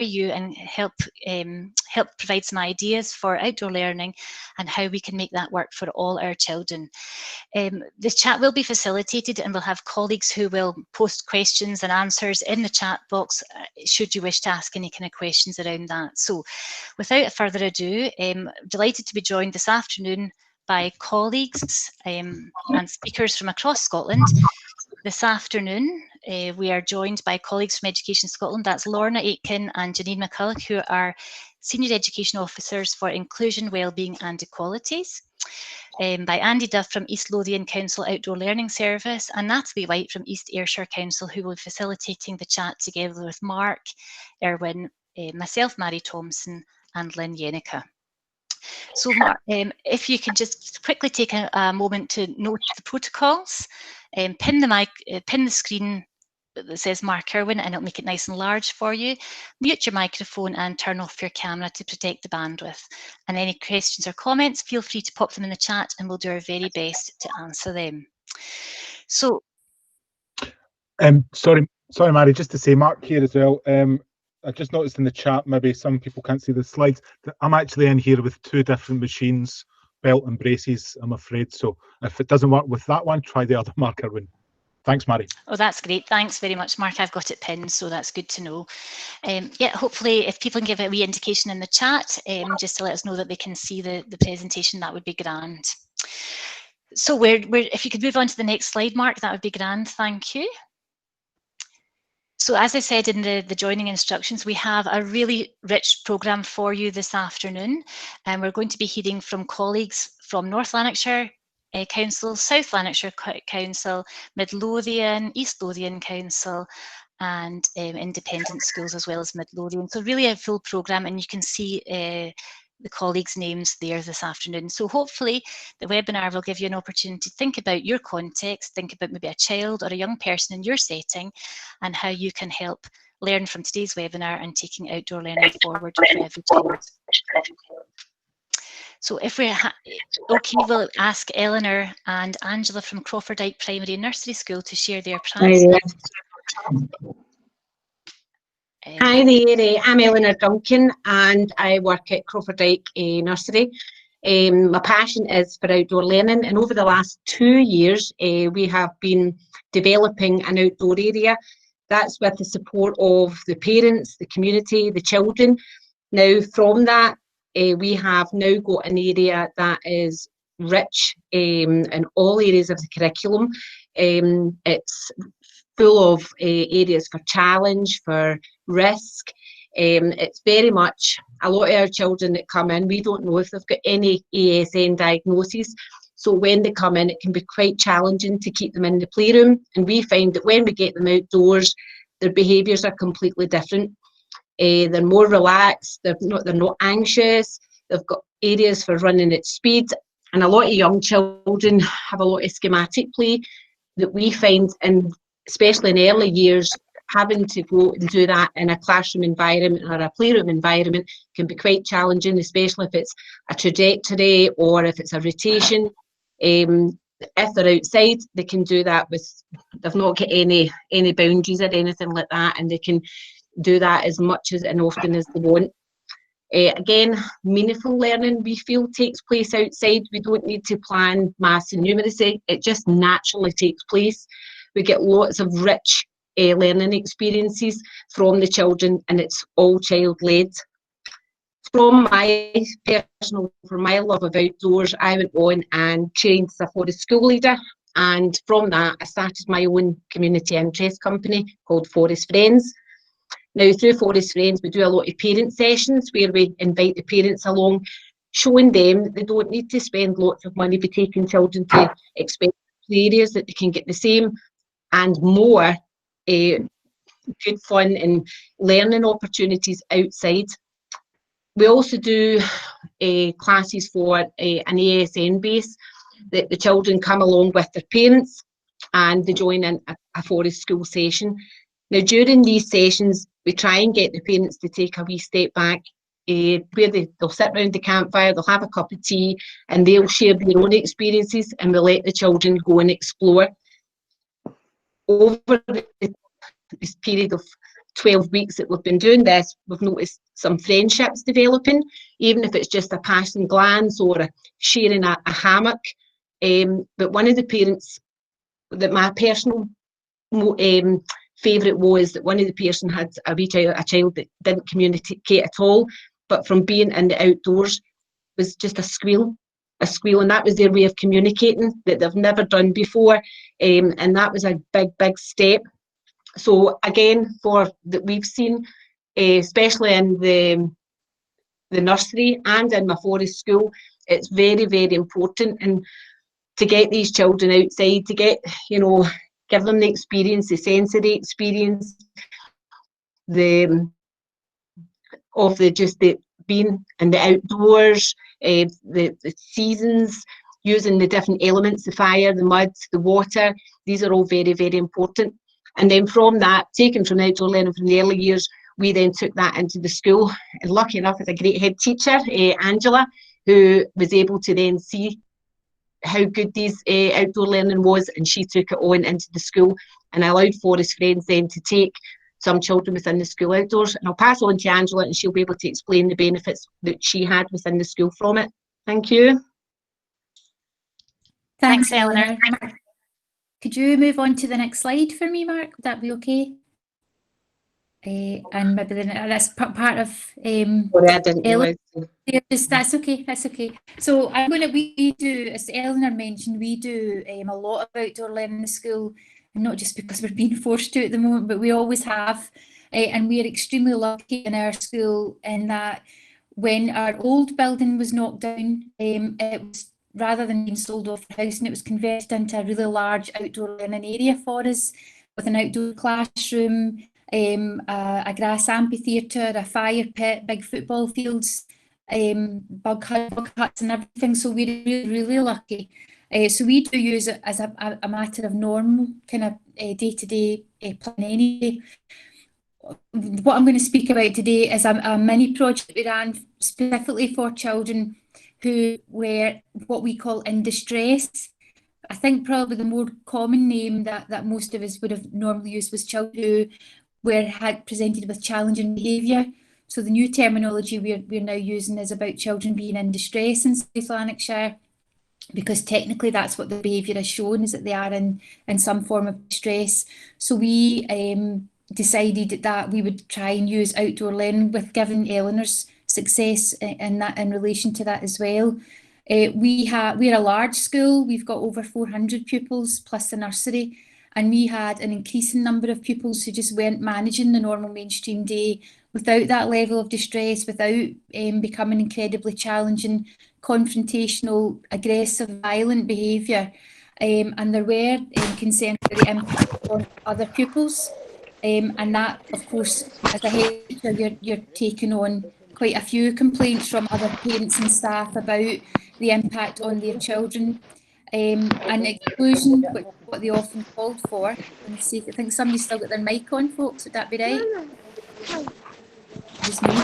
you and help provide some ideas for outdoor learning and how we can make that work for all our children. This chat will be facilitated, and we'll have colleagues who will post questions and answers in the chat box should you wish to ask any kind of questions around that. So without further ado, I'm delighted to be joined this afternoon by colleagues and speakers from across Scotland. This afternoon, we are joined by colleagues from Education Scotland. That's Lorna Aitken and Janine McCulloch, who are Senior Education Officers for Inclusion, Wellbeing and Equalities. By Andy Duff from East Lothian Council Outdoor Learning Service, and Natalie White from East Ayrshire Council, who will be facilitating the chat together with Mark, Erwin, myself, Mary Thompson, and Lynn Yenica. So Mark, if you can just quickly take a moment to note the protocols, pin the screen that says Mark Irwin, and it'll make it nice and large for you. Mute your microphone and turn off your camera to protect the bandwidth. And any questions or comments, feel free to pop them in the chat and we'll do our very best to answer them. So, sorry, Mary, just to say, Mark here as well. I just noticed in the chat, maybe some people can't see the slides, that I'm actually in here with two different machines, belt and braces, I'm afraid. So if it doesn't work with that one, try the other, Mark Irwin. Thanks, Mary. Oh, that's great. Thanks very much, Mark. I've got it pinned, so that's good to know. Yeah, hopefully if people can give a wee indication in the chat, just to let us know that they can see the presentation, that would be grand. So if you could move on to the next slide, Mark, that would be grand. Thank you. So as I said in the joining instructions, we have a really rich programme for you this afternoon, and we're going to be hearing from colleagues from North Lanarkshire Council, South Lanarkshire Council, Midlothian, East Lothian Council, and independent schools as well as Midlothian. So really a full programme, and you can see the colleagues' names there this afternoon. So hopefully the webinar will give you an opportunity to think about your context, think about maybe a child or a young person in your setting, and how you can help learn from today's webinar and taking outdoor learning forward for every child. So if we're okay, we'll ask Eleanor and Angela from Crawforddyke Primary and Nursery School to share their plans. Hi there, I'm Eleanor Duncan and I work at Crawforddyke Nursery. My passion is for outdoor learning, and over the last 2 years we have been developing an outdoor area. That's with the support of the parents, the community, the children. Now from that we have now got an area that is rich in all areas of the curriculum. It's full of areas for challenge, for risk. It's very much, a lot of our children that come in, we don't know if they've got any ASN diagnoses. So when they come in, it can be quite challenging to keep them in the playroom. And we find that when we get them outdoors, their behaviours are completely different. They're more relaxed, they're not anxious, they've got areas for running at speed. And a lot of young children have a lot of schematic play that we find, and especially in early years, having to go and do that in a classroom environment or a playroom environment can be quite challenging, especially if it's a trajectory or if it's a rotation. If they're outside, they can do that with, they've not got any boundaries or anything like that, and they can do that as much as and often as they want. Again, meaningful learning we feel takes place outside. We don't need to plan maths and numeracy, it just naturally takes place. We get lots of rich learning experiences from the children, and it's all child-led. From my love of outdoors, I went on and trained as a forest school leader, and from that I started my own community interest company called Forest Friends. Now through Forest Friends we do a lot of parent sessions where we invite the parents along, showing them that they don't need to spend lots of money by taking children to expensive areas, that they can get the same and more good fun and learning opportunities outside. We also do classes for an ASN base, that the children come along with their parents and they join in a forest school session. Now during these sessions we try and get the parents to take a wee step back, where they'll sit around the campfire, they'll have a cup of tea and they'll share their own experiences, and we'll let the children go and explore. Over this period of 12 weeks that we've been doing this, we've noticed some friendships developing, even if it's just a passing glance or sharing a hammock. But one of the parents that my personal favourite was that one of the parents had a child that didn't communicate at all, but from being in the outdoors was just a squeal, and that was their way of communicating that they've never done before, and that was a big step. So again, that we've seen, especially in the nursery and in my forest school, it's very, very important, and to get these children outside, to get, give them the experience, the sensory experience, the being in the outdoors, the seasons, using the different elements, the fire, the mud, the water. These are all very, very important. And then from that, taken from outdoor learning from the early years, we then took that into the school. And lucky enough, with a great head teacher, Angela, who was able to then see how good these outdoor learning was, and she took it on into the school and allowed Forest Friends then to take some children within the school outdoors. And I'll pass on to Angela and she'll be able to explain the benefits that she had within the school from it. Thank you. Thanks, Eleanor. Could you move on to the next slide for me, Mark? Would that be okay? And maybe that's part of Sorry, I didn't realise. That's okay, that's okay. So we do, as Eleanor mentioned, we do a lot of outdoor learning in the school, and not just because we're being forced to at the moment, but we always have. And we are extremely lucky in our school in that when our old building was knocked down, it was, rather than being sold off the house, and it was converted into a really large outdoor learning area for us, with an outdoor classroom, a grass amphitheatre, a fire pit, big football fields, bug huts and everything. So we're really, really lucky. So we do use it as a matter of normal kind of day-to-day planning anyway. What I'm going to speak about today is a mini project we ran specifically for children who were what we call in distress. I think probably the more common name that most of us would have normally used was children who had presented with challenging behaviour. So the new terminology we're now using is about children being in distress in South Lanarkshire, because technically that's what the behaviour has shown, is that they are in some form of distress. So we decided that we would try and use outdoor learning, with giving Eleanor's success in relation to that as well. We're a large school. We've got over 400 pupils plus the nursery, and we had an increasing number of pupils who just weren't managing the normal mainstream day without that level of distress, without becoming incredibly challenging, confrontational, aggressive, violent behaviour. And there were concerns for the impact on other pupils. And that, of course, as a head teacher, you're taking on quite a few complaints from other parents and staff about the impact on their children. And exclusion, which is what they often called for. Let me see, I think somebody's still got their mic on, folks, would that be right? Just me?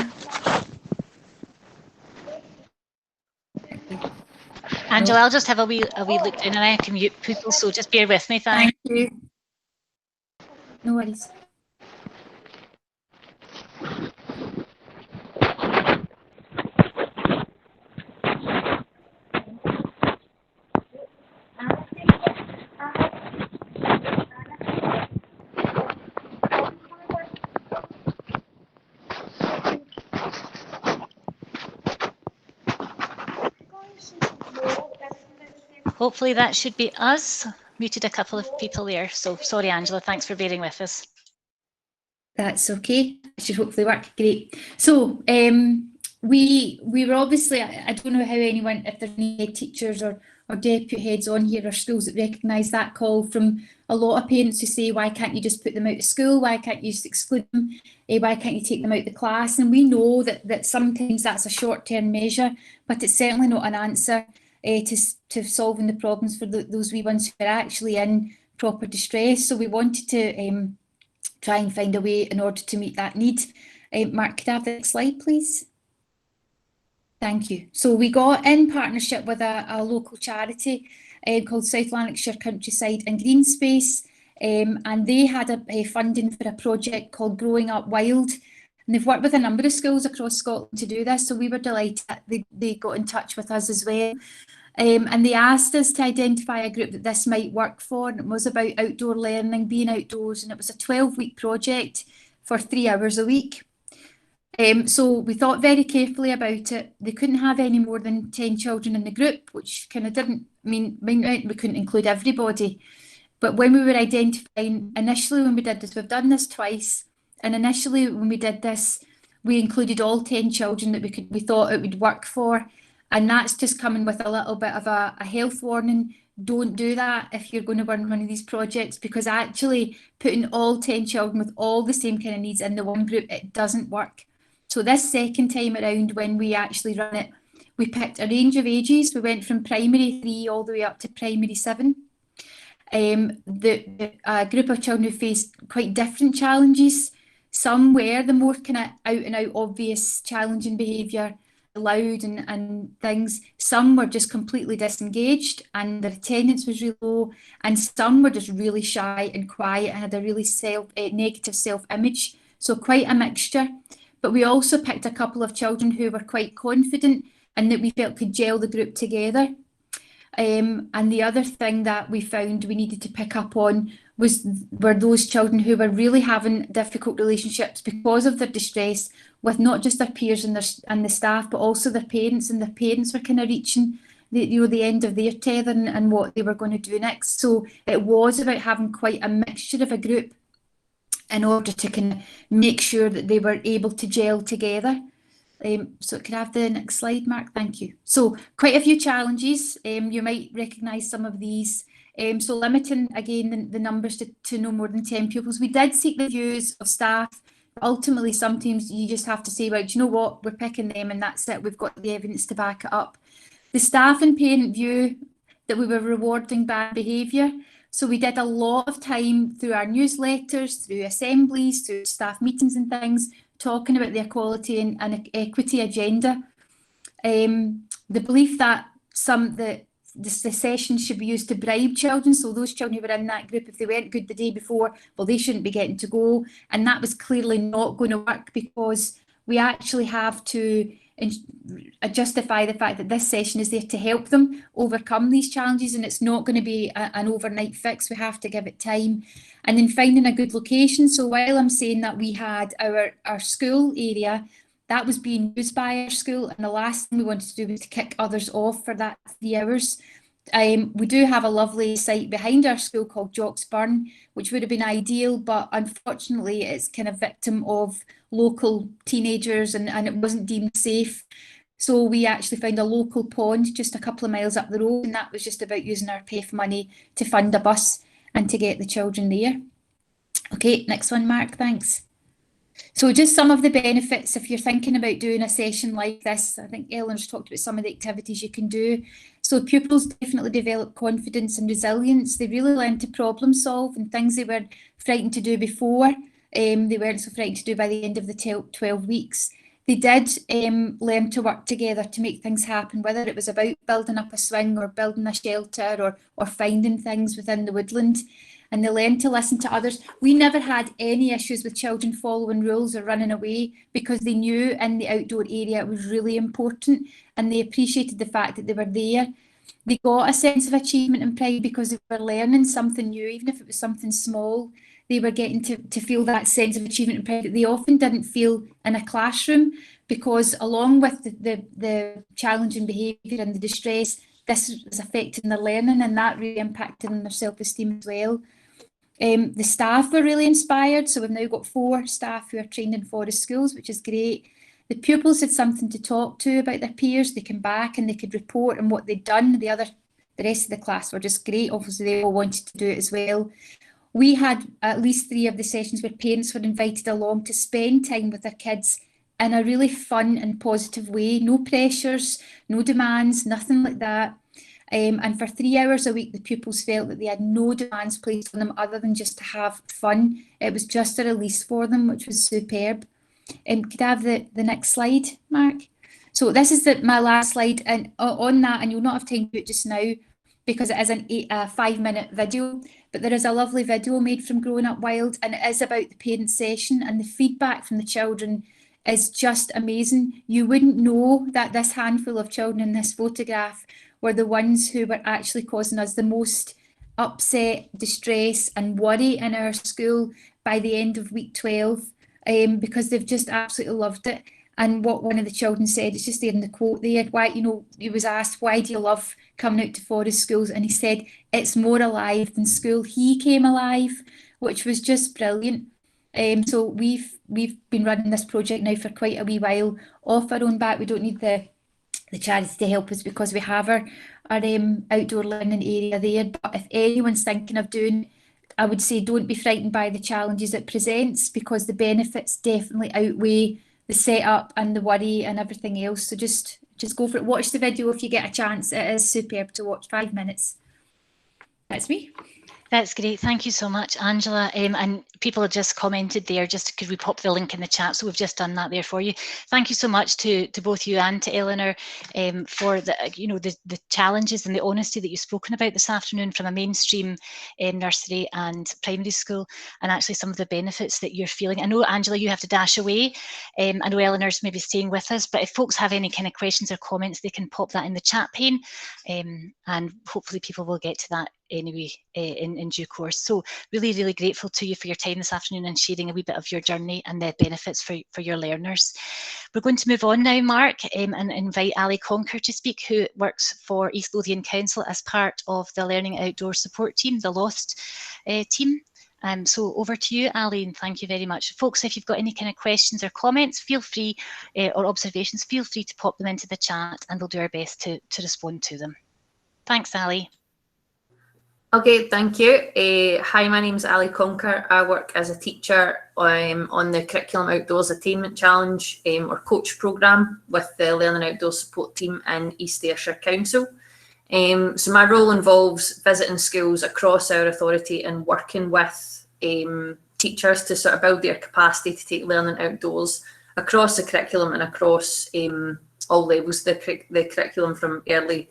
Okay. Angela, I'll just have a wee look down and I can mute people, so just bear with me, thanks. Thank you. No worries. Hopefully that should be us. Muted a couple of people there, so sorry, Angela, thanks for bearing with us. That's okay. It should hopefully work. Great. So we were obviously, I don't know how anyone, if there's any head teachers or deputy heads on here or schools that recognise that call from a lot of parents who say, why can't you just put them out of school? Why can't you just exclude them? Why can't you take them out of the class? And we know that sometimes that's a short-term measure, but it's certainly not an answer to solving the problems for those wee ones who are actually in proper distress. So we wanted to try and find a way in order to meet that need. Mark, could I have the next slide, please? Thank you. So we got in partnership with a local charity called South Lanarkshire Countryside and Green Space. and they had a funding for a project called Growing Up Wild. And they've worked with a number of schools across Scotland to do this, so we were delighted that they got in touch with us as well. And they asked us to identify a group that this might work for, and it was about outdoor learning, being outdoors, and it was a 12-week project for 3 hours a week. So we thought very carefully about it. They couldn't have any more than 10 children in the group, which kind of didn't mean we couldn't include everybody. But when we were identifying, initially when we did this, we've done this twice, and initially when we did this, we included all 10 children that we thought it would work for. And that's just coming with a little bit of a health warning. Don't do that if you're going to run one of these projects, because actually putting all 10 children with all the same kind of needs in the one group, it doesn't work. So this second time around, when we actually run it, we picked a range of ages. We went from primary 3 all the way up to primary 7. The group of children who faced quite different challenges. Some were the more kind of out and out obvious challenging behaviour, loud and things. Some were just completely disengaged and their attendance was really low, and some were just really shy and quiet and had a really negative self-image. So quite a mixture. But we also picked a couple of children who were quite confident and that we felt could gel the group together. And the other thing that we found we needed to pick up on were those children who were really having difficult relationships because of their distress with not just their peers and the staff, but also their parents, and their parents were kind of reaching the end of their tether and what they were going to do next. So it was about having quite a mixture of a group in order to kind of make sure that they were able to gel together. So could I have the next slide, Mark? Thank you. So quite a few challenges. You might recognise some of these. So limiting, again, the numbers to no more than 10 pupils. We did seek the views of staff. But ultimately, sometimes you just have to say, well, do you know what? We're picking them and that's it. We've got the evidence to back it up. The staff and parent view that we were rewarding bad behaviour. So we did a lot of time through our newsletters, through assemblies, through staff meetings and things, talking about the equality and equity agenda. The belief that the sessions should be used to bribe children. So those children who were in that group, if they weren't good the day before, well, they shouldn't be getting to go. And that was clearly not going to work, because we actually have to justify the fact that this session is there to help them overcome these challenges, and it's not going to be an overnight fix. We have to give it time. And then finding a good location. So while I'm saying that we had our school area, that was being used by our school, and the last thing we wanted to do was to kick others off for that 3 hours. We do have a lovely site behind our school called Jock's Burn, which would have been ideal, but unfortunately it's kind of victim of local teenagers and it wasn't deemed safe. So we actually found a local pond just a couple of miles up the road, and that was just about using our PEF money to fund a bus and to get the children there. Okay, next one, Mark, thanks. So just some of the benefits if you're thinking about doing a session like this. I think Eleanor's talked about some of the activities you can do. So pupils definitely develop confidence and resilience. They really learn to problem solve, and things they were frightened to do before, they weren't so frightened to do by the end of the 12 weeks. They did learn to work together to make things happen, whether it was about building up a swing or building a shelter or finding things within the woodland. And they learned to listen to others. We never had any issues with children following rules or running away, because they knew in the outdoor area it was really important, and they appreciated the fact that they were there. They got a sense of achievement and pride because they were learning something new, even if it was something small. They were getting to feel that sense of achievement and pride that they often didn't feel in a classroom, because along with the challenging behaviour and the distress, this was affecting their learning, and that really impacted on their self-esteem as well. The staff were really inspired, so we've now got 4 staff who are trained in forest schools, which is great. The pupils had something to talk to about their peers. They came back and they could report on what they'd done. The rest of the class were just great. Obviously, they all wanted to do it as well. We had at least 3 of the sessions where parents were invited along to spend time with their kids in a really fun and positive way. No pressures, no demands, nothing like that. And for 3 hours a week, the pupils felt that they had no demands placed on them other than just to have fun. It was just a release for them, which was superb. Could I have the next slide, Mark? So this is my last slide, and on that, and you'll not have time to do it just now, because it is a 5-minute video, but there is a lovely video made from Growing Up Wild, and it is about the parent session, and the feedback from the children is just amazing. You wouldn't know that this handful of children in this photograph were the ones who were actually causing us the most upset, distress and worry in our school by the end of week 12, because they've just absolutely loved it. And what one of the children said, it's just there in the quote there, why, you know, he was asked, why do you love coming out to forest schools? And he said, it's more alive than school. He came alive, which was just brilliant. So we've been running this project now for quite a wee while off our own back. We don't need the charity to help us because we have our outdoor learning area there. But if anyone's thinking of doing it, I would say don't be frightened by the challenges it presents, because the benefits definitely outweigh the setup and the worry and everything else. So just go for it. Watch the video if you get a chance. It is superb to watch. 5 minutes. That's me. That's great. Thank you so much, Angela. And people have just commented there, just could we pop the link in the chat? So we've just done that there for you. Thank you so much to both you and to Eleanor for the challenges and the honesty that you've spoken about this afternoon from a mainstream nursery and primary school, and actually some of the benefits that you're feeling. I know, Angela, you have to dash away. I know Eleanor's maybe staying with us, but if folks have any kind of questions or comments, they can pop that in the chat pane, and hopefully people will get to that anyway in due course. So really, really grateful to you for your time this afternoon and sharing a wee bit of your journey and the benefits for your learners. We're going to move on now, Mark, and invite Ali Conker to speak, who works for East Lothian Council as part of the Learning Outdoor Support Team, the LOST team. So over to you, Ali, and thank you very much. Folks, if you've got any kind of questions or comments, feel free, or observations, feel free to pop them into the chat and we'll do our best to respond to them. Thanks, Ali. Okay, thank you. Hi, my name's Ali Conker. I work as a teacher on the Curriculum Outdoors Attainment Challenge or coach programme with the Learning Outdoor Support Team in East Ayrshire Council. So my role involves visiting schools across our authority and working with teachers to sort of build their capacity to take learning outdoors across the curriculum and across all levels, the curriculum from early,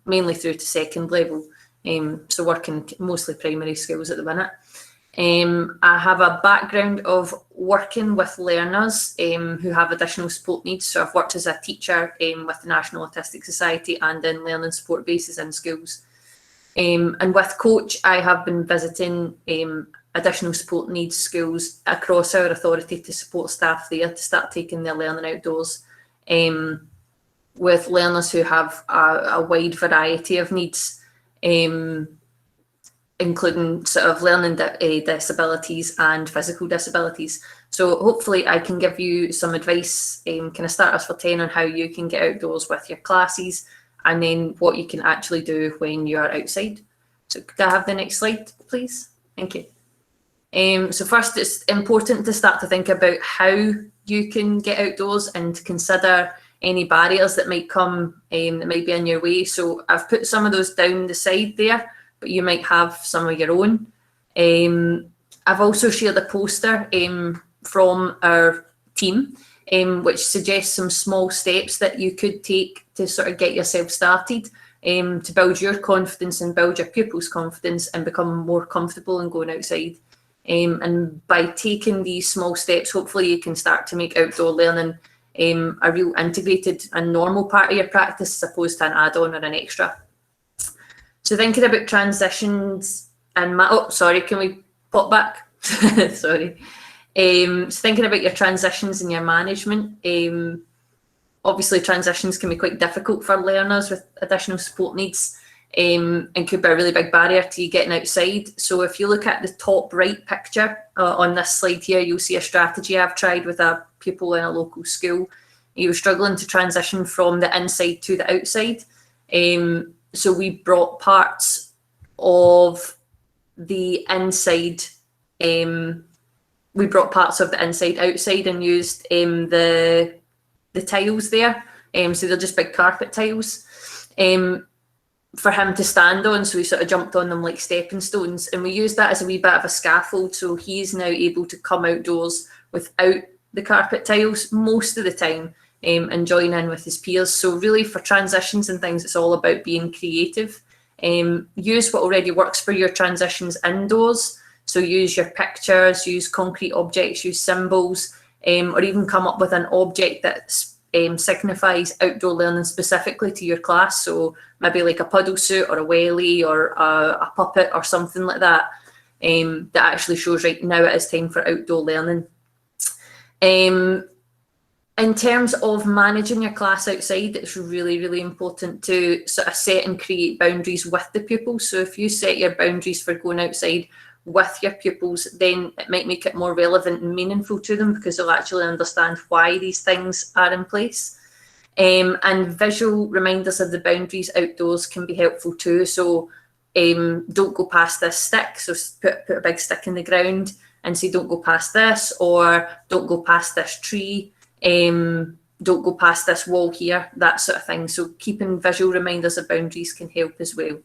mainly through to second level. So working mostly primary schools at the minute. I have a background of working with learners who have additional support needs. So I've worked as a teacher with the National Autistic Society and in learning support bases in schools. And with Coach, I have been visiting additional support needs schools across our authority to support staff there to start taking their learning outdoors with learners who have a wide variety of needs. Including sort of learning disabilities and physical disabilities. So hopefully I can give you some advice, kind of starters for 10 on how you can get outdoors with your classes, and then what you can actually do when you are outside. So could I have the next slide, please? Thank you. So first, it's important to start to think about how you can get outdoors and to consider any barriers that might come, that might be in your way. So I've put some of those down the side there, but you might have some of your own. I've also shared a poster from our team, which suggests some small steps that you could take to sort of get yourself started, to build your confidence and build your pupils' confidence and become more comfortable in going outside. And by taking these small steps, hopefully you can start to make outdoor learning a real integrated and normal part of your practice as opposed to an add-on or an extra. So thinking about transitions and can we pop back? Sorry. So thinking about your transitions and your management. Obviously transitions can be quite difficult for learners with additional support needs, and could be a really big barrier to you getting outside. So if you look at the top right picture on this slide here, you'll see a strategy I've tried with a pupil in a local school. He was struggling to transition from the inside to the outside. So we brought parts of the inside, outside and used the tiles there. So they're just big carpet tiles for him to stand on. So we sort of jumped on them like stepping stones, and we used that as a wee bit of a scaffold. So he's now able to come outdoors without the carpet tiles most of the time, and join in with his peers. So really for transitions and things, it's all about being creative Use what already works for your transitions indoors. So use your pictures, use concrete objects, use symbols, or even come up with an object that signifies outdoor learning specifically to your class. So maybe like a puddle suit or a wellie or a puppet or something like that, that actually shows right now it is time for outdoor learning. In terms of managing your class outside, it's really, really important to sort of set and create boundaries with the pupils. So if you set your boundaries for going outside with your pupils, then it might make it more relevant and meaningful to them, because they'll actually understand why these things are in place. And visual reminders of the boundaries outdoors can be helpful too. So don't go past this stick. So put a big stick in the ground and say, don't go past this, or don't go past this tree. Don't go past this wall here, that sort of thing. So keeping visual reminders of boundaries can help as well.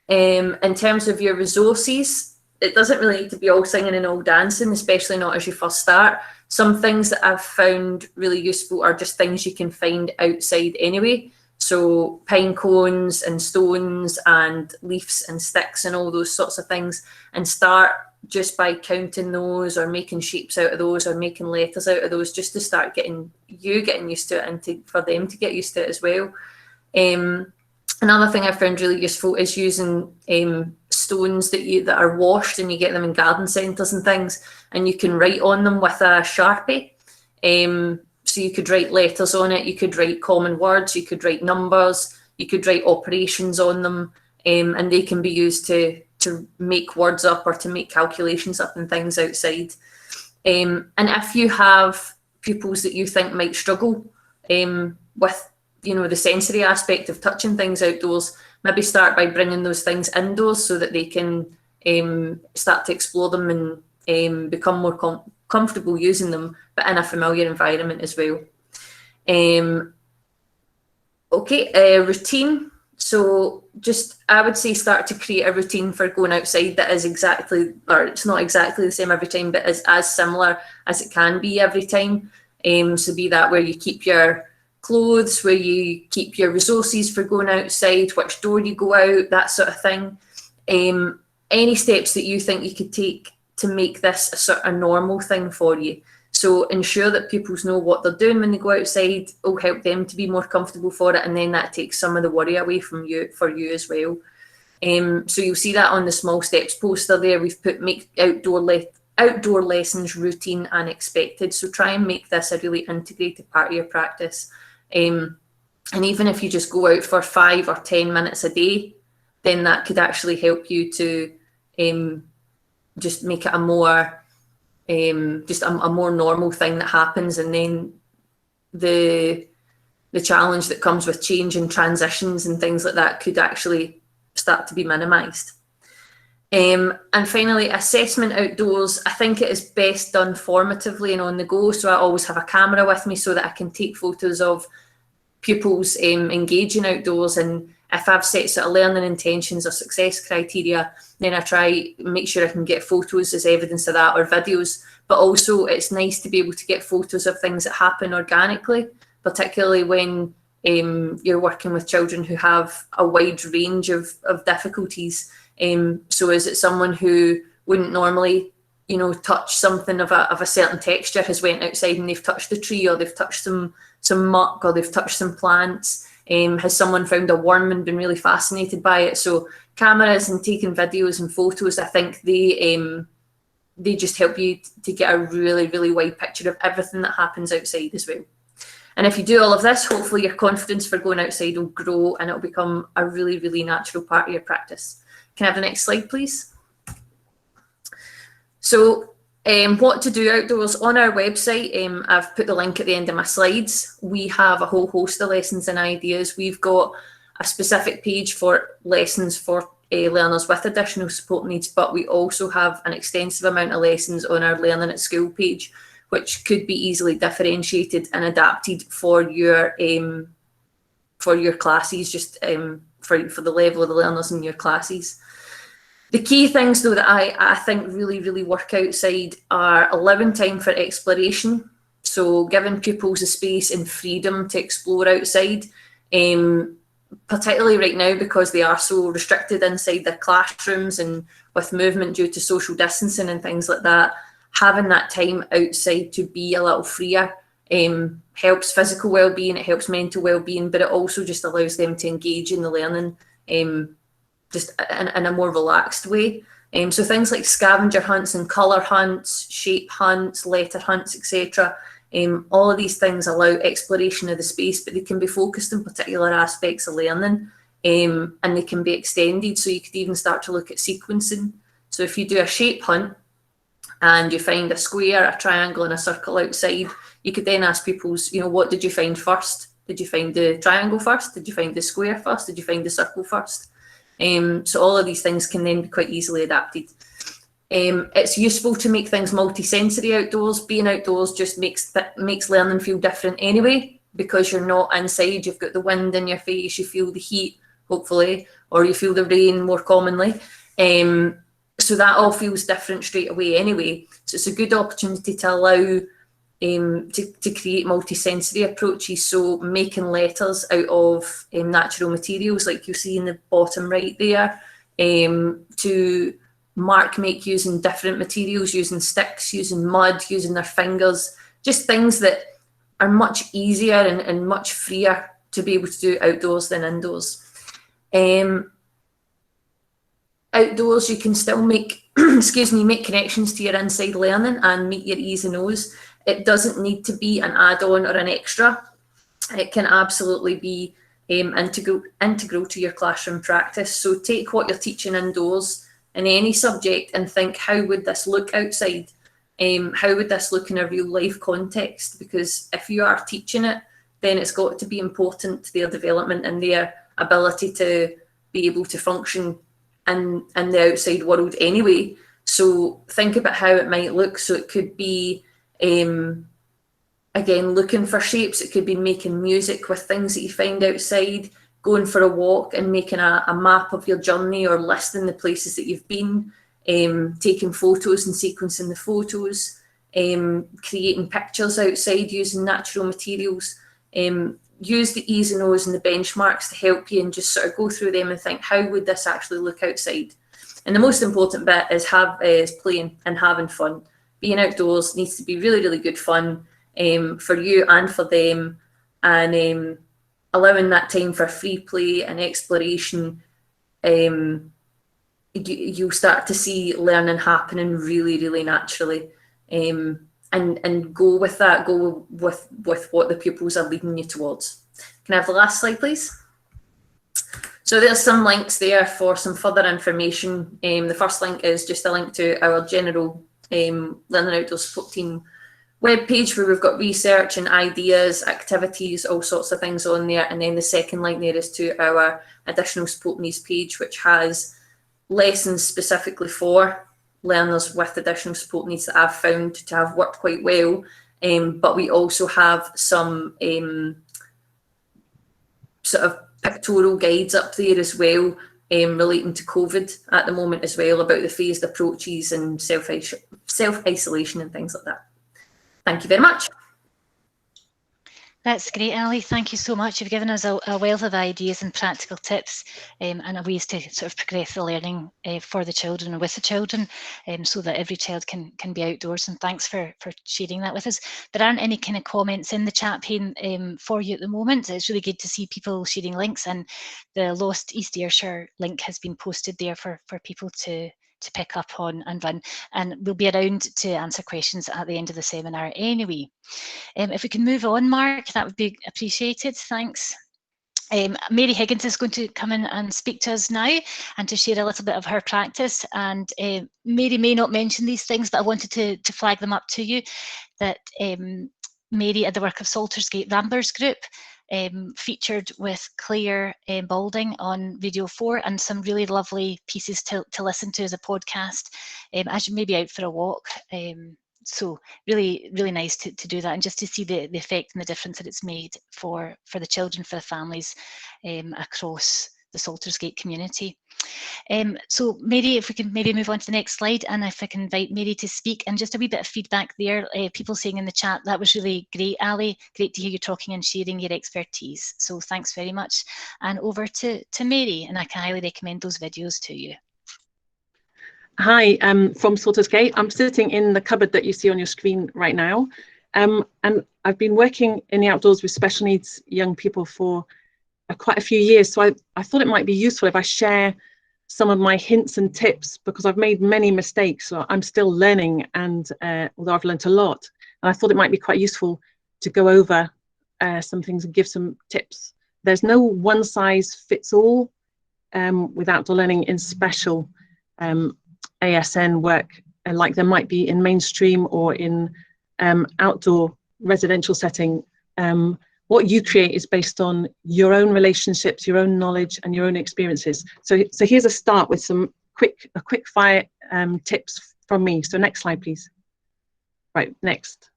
In terms of your resources, it doesn't really need to be all singing and all dancing, especially not as you first start. Some things that I've found really useful are just things you can find outside anyway. So pine cones and stones and leaves and sticks and all those sorts of things, and start just by counting those or making shapes out of those or making letters out of those, just to start getting used to it, and for them to get used to it as well. Another thing I found really useful is using stones that are washed, and you get them in garden centres and things, and you can write on them with a Sharpie. So you could write letters on it, you could write common words, you could write numbers, you could write operations on them, and they can be used to make words up or to make calculations up and things outside. And if you have pupils that you think might struggle with, the sensory aspect of touching things outdoors, maybe start by bringing those things indoors so that they can start to explore them and become more comfortable using them, but in a familiar environment as well. Routine. So I would say start to create a routine for going outside that is it's not exactly the same every time, but is as similar as it can be every time. So be that where you keep your clothes, where you keep your resources for going outside, which door you go out, that sort of thing. Any steps that you think you could take to make this a sort of normal thing for you. So ensure that pupils know what they're doing when they go outside will help them to be more comfortable for it, and then that takes some of the worry away from you as well. So you'll see that on the small steps poster there. We've put make outdoor lessons routine and expected. So try and make this a really integrated part of your practice. And even if you just go out for 5 or 10 minutes a day, then that could actually help you to just make it a more normal thing that happens. And then the challenge that comes with change and transitions and things like that could actually start to be minimised. And finally, assessment outdoors. I think it is best done formatively and on the go. So I always have a camera with me so that I can take photos of pupils engaging outdoors. And if I've set sort of learning intentions or success criteria, then I try make sure I can get photos as evidence of that, or videos. But also it's nice to be able to get photos of things that happen organically, particularly when you're working with children who have a wide range of difficulties. So is it someone who wouldn't normally, touch something of a certain texture, has went outside and they've touched a tree, or they've touched some muck, or they've touched some plants? Has someone found a worm and been really fascinated by it? So cameras and taking videos and photos, I think they just help you to get a really, really wide picture of everything that happens outside as well. And if you do all of this, hopefully your confidence for going outside will grow and it'll become a really, really natural part of your practice. Can I have the next slide, please? So what to do outdoors on our website, I've put the link at the end of my slides. We have a whole host of lessons and ideas. We've got a specific page for lessons for learners with additional support needs, but we also have an extensive amount of lessons on our Learning at School page, which could be easily differentiated and adapted for your classes, just for the level of the learners in your classes. The key things, though, that I think really, really work outside are allowing time for exploration. So giving pupils a space and freedom to explore outside. particularly right now, because they are so restricted inside their classrooms and with movement due to social distancing and things like that, having that time outside to be a little freer helps physical well-being, it helps mental well-being, but it also just allows them to engage in the learning just in a more relaxed way. So things like scavenger hunts and colour hunts, shape hunts, letter hunts, etc. All of these things allow exploration of the space, but they can be focused on particular aspects of learning, and they can be extended. So you could even start to look at sequencing. So if you do a shape hunt and you find a square, a triangle and a circle outside, you could then ask pupils, what did you find first? Did you find the triangle first? Did you find the square first? Did you find the circle first? So all of these things can then be quite easily adapted. It's useful to make things multi-sensory outdoors. Being outdoors just makes learning feel different anyway, because you're not inside, you've got the wind in your face, you feel the heat, hopefully, or you feel the rain more commonly. So that all feels different straight away anyway. So it's a good opportunity to allow to create multi-sensory approaches. So making letters out of natural materials, like you see in the bottom right there, to make using different materials, using sticks, using mud, using their fingers, just things that are much easier and much freer to be able to do outdoors than indoors. Outdoors, you can still make, make connections to your inside learning and meet your E's and O's. It doesn't need to be an add-on or an extra. It can absolutely be integral to your classroom practice. So take what you're teaching indoors in any subject and think, how would this look outside? How would this look in a real life context? Because if you are teaching it, then it's got to be important to their development and their ability to be able to function in the outside world anyway. So think about how it might look. So it could be, again, looking for shapes. It could be making music with things that you find outside, going for a walk and making a map of your journey or listing the places that you've been, taking photos and sequencing the photos, creating pictures outside using natural materials. Use the E's and O's and the benchmarks to help you and just sort of go through them and think, how would this actually look outside? And the most important bit is playing and having fun. Being outdoors needs to be really, really good fun for you and for them, and allowing that time for free play and exploration. You'll start to see learning happening really, really naturally, and go with that. Go with what the pupils are leading you towards. Can I have the last slide, please? So there's some links there for some further information. The first link is just a link to our general Learning Outdoors Support Team webpage, where we've got research and ideas, activities, all sorts of things on there. And then the second link there is to our additional support needs page, which has lessons specifically for learners with additional support needs that I've found to have worked quite well. But we also have some sort of pictorial guides up there as well, relating to COVID at the moment as well, about the phased approaches and self-isolation and things like that. Thank you very much. That's great, Ali. Thank you so much. You've given us a wealth of ideas and practical tips and ways to sort of progress the learning for the children and with the children, so that every child can be outdoors. And thanks for sharing that with us. There aren't any kind of comments in the chat pane for you at the moment. It's really good to see people sharing links, and the Lost East Ayrshire link has been posted there for people to pick up on and run, and we'll be around to answer questions at the end of the seminar anyway. If we can move on, Mark, that would be appreciated. Thanks. Mary Higgins is going to come in and speak to us now and to share a little bit of her practice. And Mary may not mention these things, but I wanted to flag them up to you, that Mary at the work of Saltersgate Ramblers Group, featured with Claire Balding on Radio 4, and some really lovely pieces to listen to as a podcast as you may be out for a walk. So really, really nice to do that, and just to see the effect and the difference that it's made for the children, for the families across the Saltersgate community. So Mary, if we can maybe move on to the next slide, and if I can invite Mary to speak, and just a wee bit of feedback there, people saying in the chat, that was really great, Ali, great to hear you talking and sharing your expertise. So thanks very much. And over to Mary, and I can highly recommend those videos to you. Hi, from Saltersgate. I'm sitting in the cupboard that you see on your screen right now. And I've been working in the outdoors with special needs young people for quite a few years. So I thought it might be useful if I share some of my hints and tips, because I've made many mistakes. So I'm still learning, and although I've learned a lot, and I thought it might be quite useful to go over some things and give some tips. There's no one size fits all with outdoor learning in special ASN work, like there might be in mainstream or in outdoor residential setting. What you create is based on your own relationships, your own knowledge, and your own experiences. So here's a start with some quick fire tips from me. So next slide, please. Right, next.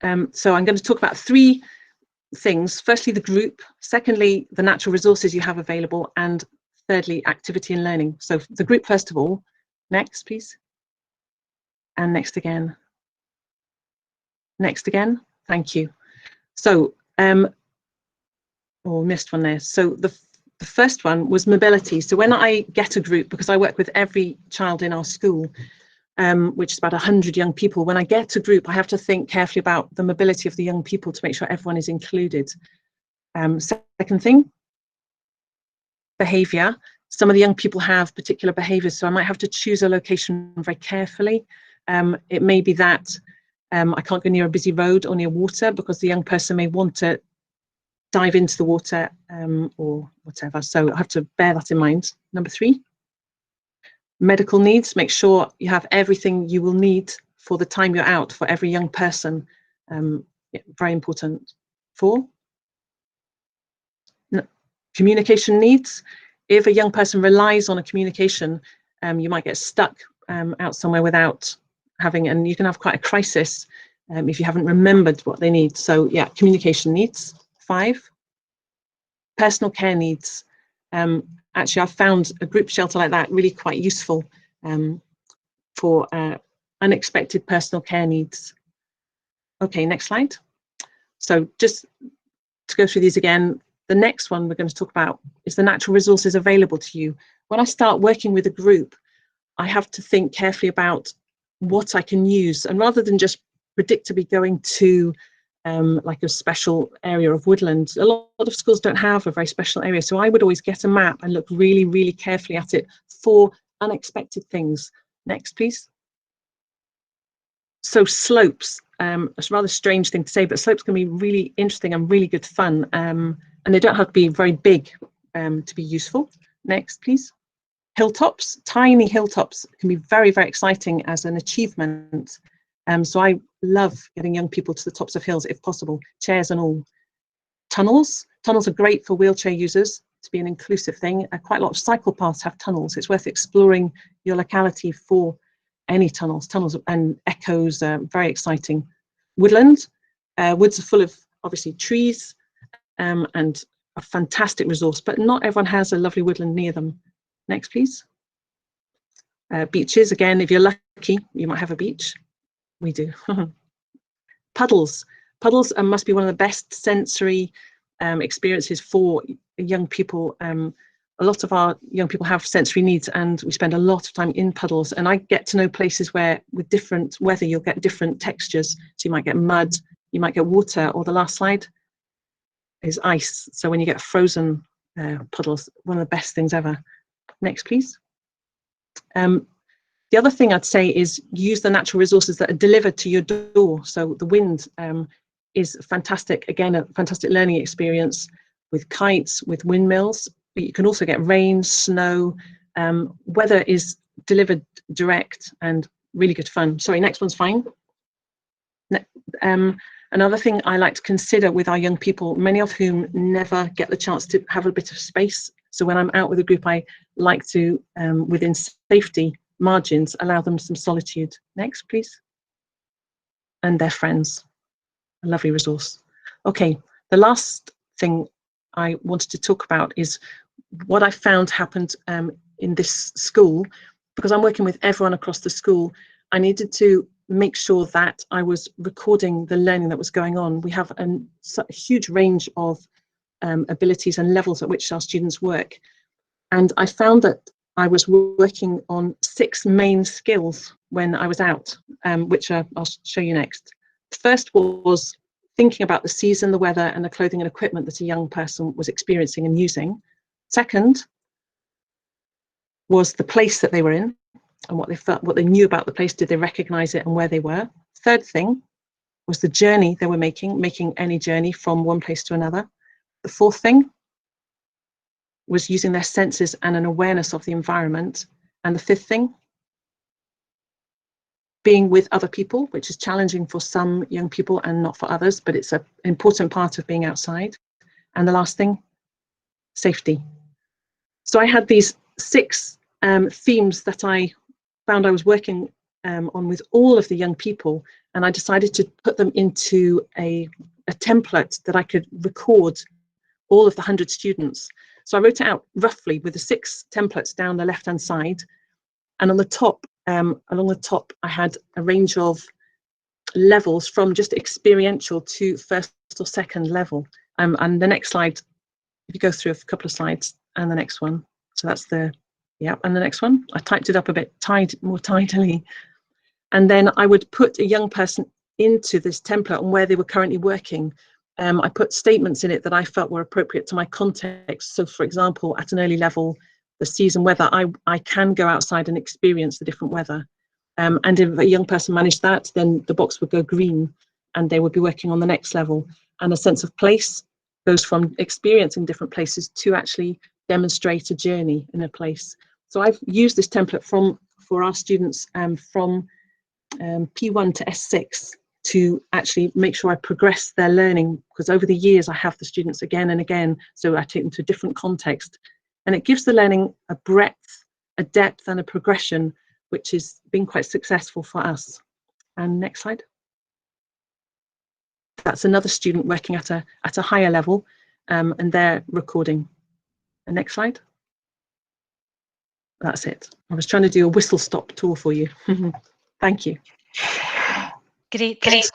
So I'm going to talk about 3 things. Firstly, the group. Secondly, the natural resources you have available. And thirdly, activity and learning. So the group, first of all. Next, please. And next again. Next again. Thank you. So, missed one there. So the first one was mobility. So when I get a group, because I work with every child in our school, which is about 100 young people, when I get a group, I have to think carefully about the mobility of the young people to make sure everyone is included. Second thing, behaviour. Some of the young people have particular behaviours, so I might have to choose a location very carefully. It may be that I can't go near a busy road or near water, because the young person may want to dive into the water or whatever. So I have to bear that in mind. Number 3, medical needs. Make sure you have everything you will need for the time you're out for every young person. Yeah, very important. 4, communication needs. If a young person relies on a communication, you might get stuck out somewhere without having, and you can have quite a crisis if you haven't remembered what they need. So yeah, communication needs. 5, personal care needs. Actually, I've found a group shelter like that really quite useful for unexpected personal care needs. Okay, next slide. So just to go through these again, the next one we're going to talk about is the natural resources available to you. When I start working with a group, I have to think carefully about what I can use, and rather than just predictably going to like a special area of woodland, a lot of schools don't have a very special area, so I would always get a map and look really, really carefully at it for unexpected things. Next, please. So slopes, it's a rather strange thing to say, but slopes can be really interesting and really good fun, and they don't have to be very big to be useful. Next, please. Hilltops, tiny hilltops can be very, very exciting as an achievement. So I love getting young people to the tops of hills if possible, chairs and all. Tunnels are great for wheelchair users to be an inclusive thing. Quite a lot of cycle paths have tunnels. It's worth exploring your locality for any tunnels. Tunnels and echoes are very exciting. Woodland, woods are full of obviously trees and a fantastic resource, but not everyone has a lovely woodland near them. Next, please. Beaches, again, if you're lucky, you might have a beach. We do. Puddles must be one of the best sensory experiences for young people. A lot of our young people have sensory needs, and we spend a lot of time in puddles, and I get to know places where with different weather you'll get different textures. So you might get mud, you might get water, or the last slide is ice. So when you get frozen puddles, one of the best things ever. Next, please. The other thing I'd say is use the natural resources that are delivered to your door. So the wind is fantastic, again, a fantastic learning experience with kites, with windmills. But you can also get rain, snow. Weather is delivered direct and really good fun. Sorry, next one's fine. Another thing I like to consider with our young people, many of whom never get the chance to have a bit of space. So when I'm out with a group, I like to, within safety margins, allow them some solitude. Next, please. And their friends, a lovely resource. Okay, the last thing I wanted to talk about is what I found happened in this school, because I'm working with everyone across the school, I needed to make sure that I was recording the learning that was going on. We have a huge range of abilities and levels at which our students work. And I found that I was working on 6 main skills when I was out, which I'll show you next. The first was thinking about the season, the weather, and the clothing and equipment that a young person was experiencing and using. Second was the place that they were in and what they felt, what they knew about the place. Did they recognize it and where they were? Third thing was the journey they were making any journey from one place to another. The fourth thing was using their senses and an awareness of the environment. And the fifth thing, being with other people, which is challenging for some young people and not for others, but it's an important part of being outside. And the last thing, safety. So I had these 6 themes that I found I was working on with all of the young people, and I decided to put them into a template that I could record all of the 100 students. So I wrote it out roughly with the 6 templates down the left-hand side, and on the top, along the top, I had a range of levels from just experiential to first or second level. And the next slide, if you go through a couple of slides, and the next one. So that's the, yeah, and the next one. I typed it up a bit more tidily. And then I would put a young person into this template on where they were currently working. I put statements in it that I felt were appropriate to my context. So for example, at an early level, the season weather, I can go outside and experience the different weather. And if a young person managed that, then the box would go green and they would be working on the next level. And a sense of place goes from experiencing different places to actually demonstrate a journey in a place. So I've used this template for our students from P1 to S6 to actually make sure I progress their learning, because over the years I have the students again and again, so I take them to a different context, and it gives the learning a breadth, a depth and a progression, which has been quite successful for us. And next slide. That's another student working at a higher level, and they're recording. And next slide. That's it. I was trying to do a whistle stop tour for you. Thank you. Great, thanks.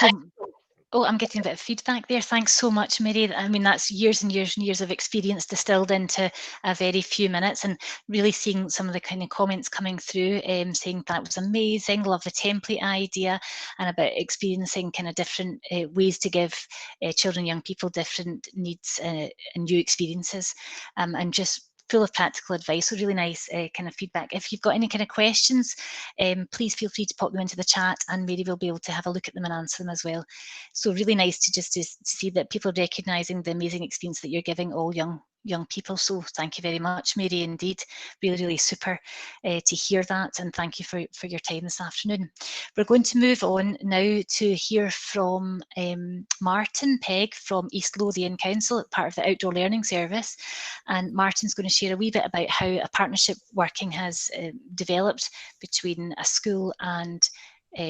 Oh, I'm getting a bit of feedback there. Thanks so much, Mary. I mean, that's years and years and years of experience distilled into a very few minutes, and really seeing some of the kind of comments coming through, saying that was amazing, love the template idea, and about experiencing kind of different ways to give children, young people different needs and new experiences, and just full of practical advice. So really nice kind of feedback. If you've got any kind of questions, please feel free to pop them into the chat, and Mary will be able to have a look at them and answer them as well. So really nice to just to see that people are recognising the amazing experience that you're giving all young people. So thank you very much, Mary, indeed. Really, really super to hear that, and thank you for your time this afternoon. We're going to move on now to hear from Martin Pegg from East Lothian Council, part of the Outdoor Learning Service. And Martin's going to share a wee bit about how a partnership working has developed between a school and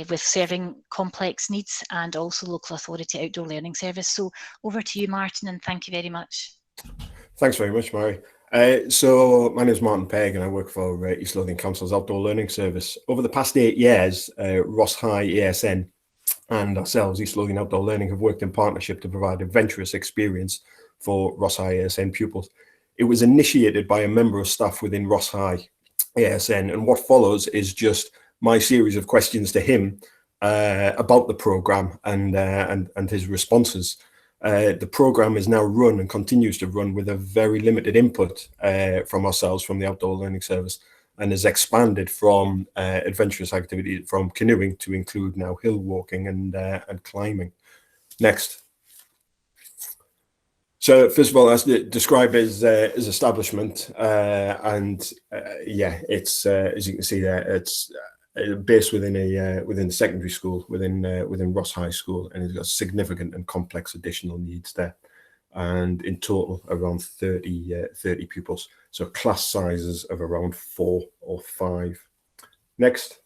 with serving complex needs, and also local authority outdoor learning service. So over to you, Martin, and thank you very much. Thanks very much, Mary. So my name is Martin Pegg and I work for East Lothian Council's Outdoor Learning Service. Over the past 8 years, Ross High ASN and ourselves, East Lothian Outdoor Learning, have worked in partnership to provide adventurous experience for Ross High ASN pupils. It was initiated by a member of staff within Ross High ASN, and what follows is just my series of questions to him about the programme and his responses. The programme is now run and continues to run with a very limited input from ourselves, from the Outdoor Learning Service, and has expanded from adventurous activity from canoeing to include now hill walking and climbing. Next. So first of all, as described as establishment, yeah, it's as you can see there, it's based within a secondary school within Ross High School, and it's got significant and complex additional needs there, and in total around 30 pupils, so class sizes of around 4 or 5. Next.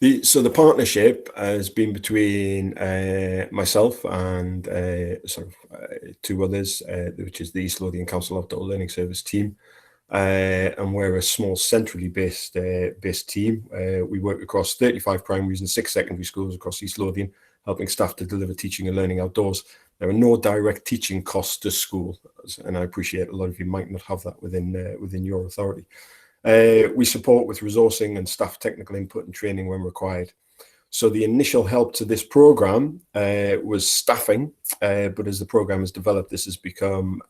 So the partnership has been between myself and two others, which is the East Lothian Council Outdoor Learning Service team, and we're a small centrally based team. We work across 35 primaries and 6 secondary schools across East Lothian, helping staff to deliver teaching and learning outdoors. There are no direct teaching costs to school, and I appreciate a lot of you might not have that within your authority. We support with resourcing and staff technical input and training when required. So the initial help to this program was staffing, but as the program has developed, this has become,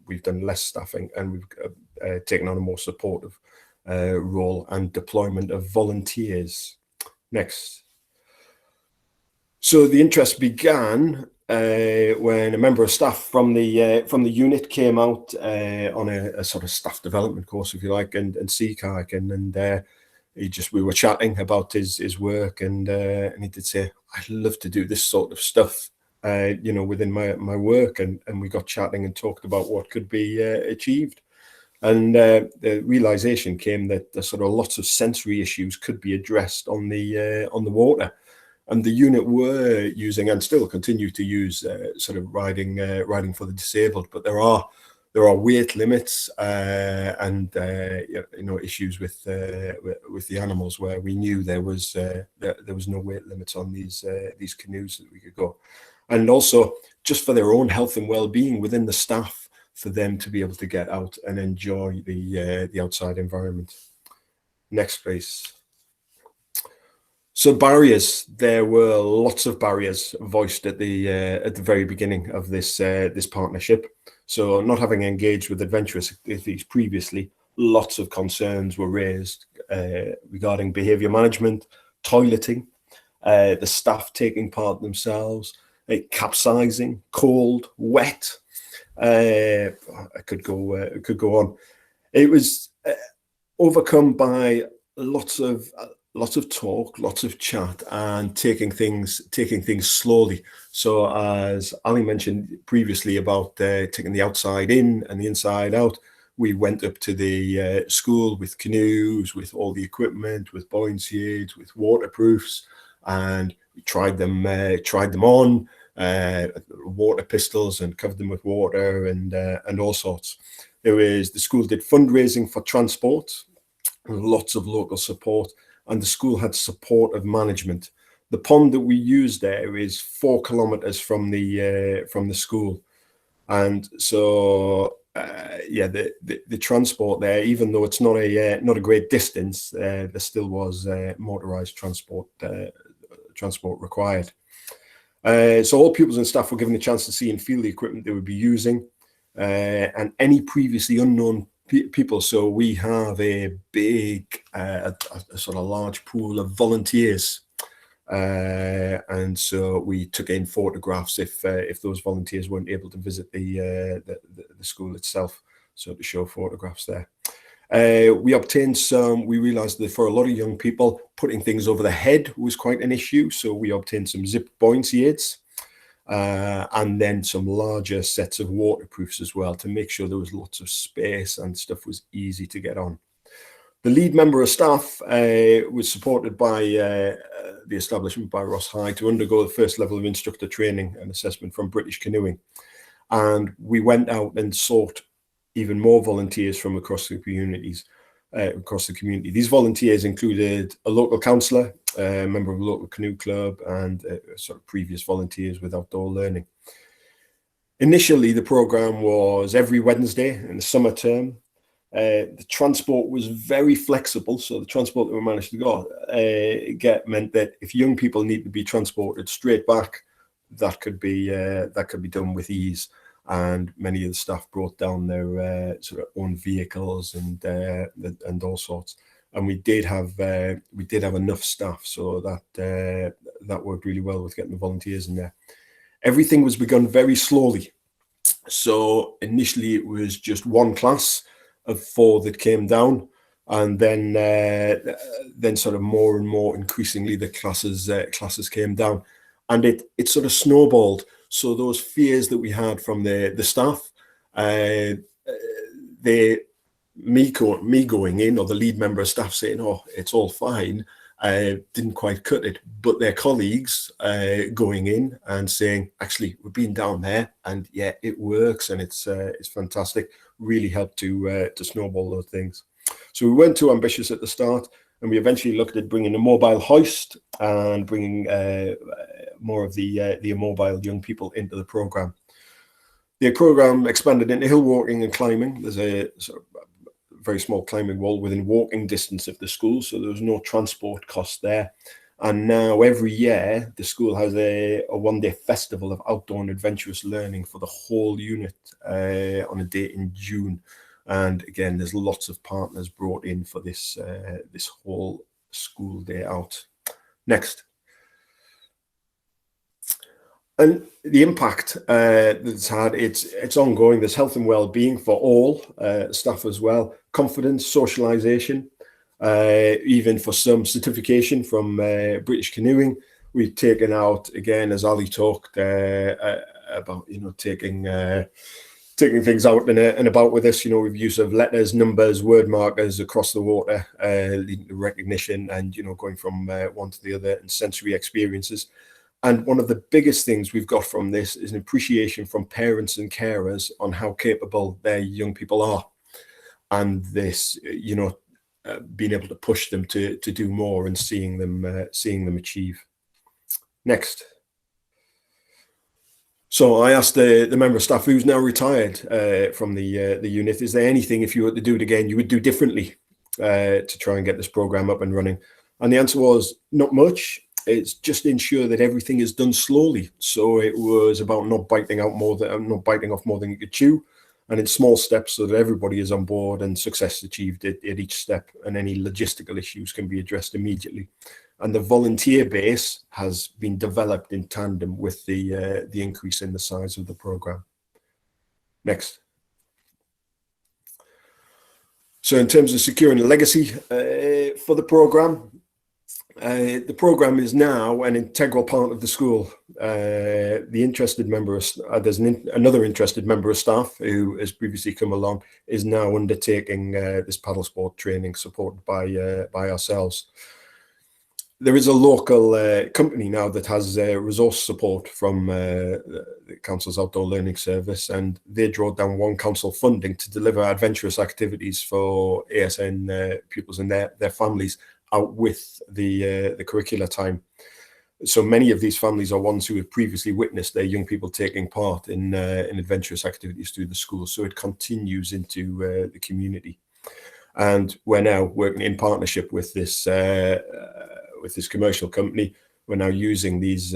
we've done less staffing, and we've taken on a more supportive role and deployment of volunteers. Next. So the interest began when a member of staff from the unit came out on a sort of staff development course, if you like, and sea kayaking, and we were chatting about his work, and he did say, "I'd love to do this sort of stuff, within my work," and we got chatting and talked about what could be achieved, and the realization came that the sort of lots of sensory issues could be addressed on the water. And the unit were using, and still continue to use, sort of riding for the disabled, but there are weight limits and issues with the animals where we knew there was no weight limits on these canoes that we could go, and also just for their own health and well-being within the staff, for them to be able to get out and enjoy the outside environment. Next, please. So barriers, there were lots of barriers voiced at the very beginning of this partnership. So not having engaged with adventurous activities previously, lots of concerns were raised regarding behaviour management, toileting, the staff taking part themselves, capsizing, cold, wet. I could go on. It was overcome by lots of talk, lots of chat, and taking things slowly. So as Ali mentioned previously about taking the outside in and the inside out, we went up to the school with canoes, with all the equipment, with buoyancy aids, with waterproofs, and we tried them on, water pistols, and covered them with water, and all sorts. The school did fundraising for transport, lots of local support, and the school had support of management. The pond that we used there is 4 kilometres from the school, and so the transport there, even though it's not a great distance, there still was motorised transport required. So all pupils and staff were given the chance to see and feel the equipment they would be using, and any previously unknown people. So we have a big, a sort of large pool of volunteers, and so we took in photographs if those volunteers weren't able to visit the school itself, so to show photographs there. We obtained some. We realised that for a lot of young people, putting things over the head was quite an issue, so we obtained some zip buoyancy aids. And then some larger sets of waterproofs as well, to make sure there was lots of space and stuff was easy to get on. The lead member of staff was supported by the establishment by Ross High to undergo the first level of instructor training and assessment from British Canoeing. And we went out and sought even more volunteers from across the communities. These volunteers included a local councillor, a member of a local canoe club, and sort of previous volunteers with outdoor learning. Initially, the programme was every Wednesday in the summer term. The transport was very flexible, so the transport that we managed to get meant that if young people need to be transported straight back, that could be done with ease. And many of the staff brought down their sort of own vehicles and all sorts. And we did have enough staff, so that worked really well with getting the volunteers in there. Everything was begun very slowly. So initially it was just one class of 4 that came down, and then sort of more and more increasingly the classes came down, and it sort of snowballed. So those fears that we had from the staff, me going in, or the lead member of staff saying, "Oh, it's all fine," didn't quite cut it, but their colleagues going in and saying, actually, we've been down there and yeah, it works and it's fantastic, really helped to snowball those things. So we weren't too ambitious at the start, and we eventually looked at bringing a mobile hoist and bringing more of the immobile young people into the program. The program expanded into hill walking and climbing. There's a sort of very small climbing wall within walking distance of the school, so there was no transport cost there. And now every year the school has a one-day festival of outdoor and adventurous learning for the whole unit on a date in June. And again, there's lots of partners brought in for this this whole school day out. Next. And the impact that's had, it's ongoing. There's health and well-being for all staff as well, confidence, socialisation, even for some certification from British Canoeing. We've taken out, again, as Ali talked about, taking things out and about with us. We've use of letters, numbers, word markers across the water, leading to recognition and, going from one to the other, and sensory experiences. And one of the biggest things we've got from this is an appreciation from parents and carers on how capable their young people are. And this, being able to push them to do more and seeing them achieve. Next. So I asked the member of staff who's now retired from the unit, is there anything, if you were to do it again, you would do differently to try and get this program up and running? And the answer was not much. It's just ensure that everything is done slowly. So it was about not biting off more than you could chew, and in small steps so that everybody is on board and success achieved at each step, and any logistical issues can be addressed immediately. And the volunteer base has been developed in tandem with the increase in the size of the program. Next. So in terms of securing a legacy for the program is now an integral part of the school. The interested member of there's another interested member of staff who has previously come along, is now undertaking this paddle sport training supported by ourselves. There is a local company now that has resource support from the council's outdoor learning service, and they draw down one council funding to deliver adventurous activities for ASN pupils and their families out with the curricular time. So many of these families are ones who have previously witnessed their young people taking part in adventurous activities through the school. So it continues into the community, and we're now working in partnership with this commercial company. We're now using these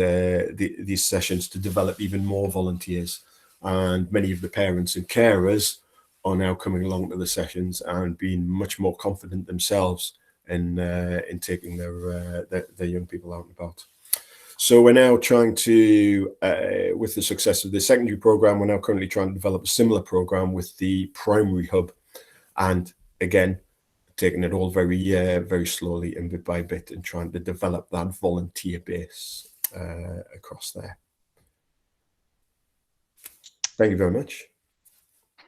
sessions to develop even more volunteers, and many of the parents and carers are now coming along to the sessions and being much more confident themselves in taking their young people out and about. So we're now trying to, with the success of the secondary program, we're now currently trying to develop a similar program with the primary hub, and again, taking it all very slowly and bit by bit, and trying to develop that volunteer base across there. Thank you very much.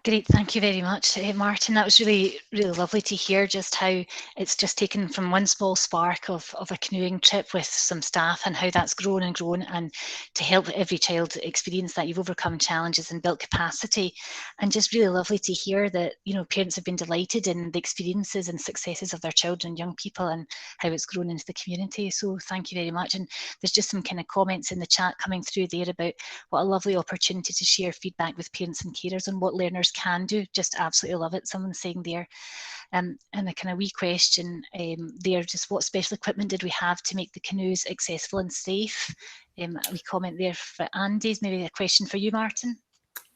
Great, thank you very much, Martin. That was really, really lovely to hear just how it's just taken from one small spark of a canoeing trip with some staff, and how that's grown and grown, and to help every child experience that. You've overcome challenges and built capacity, and just really lovely to hear that, parents have been delighted in the experiences and successes of their children, young people, and how it's grown into the community. So thank you very much. And there's just some kind of comments in the chat coming through there about what a lovely opportunity to share feedback with parents and carers on what learners can do. Just absolutely love it. Someone's saying there, and a kind of wee question there, just what special equipment did we have to make the canoes accessible and safe? A wee comment there for Andy's, maybe a question for you, Martin.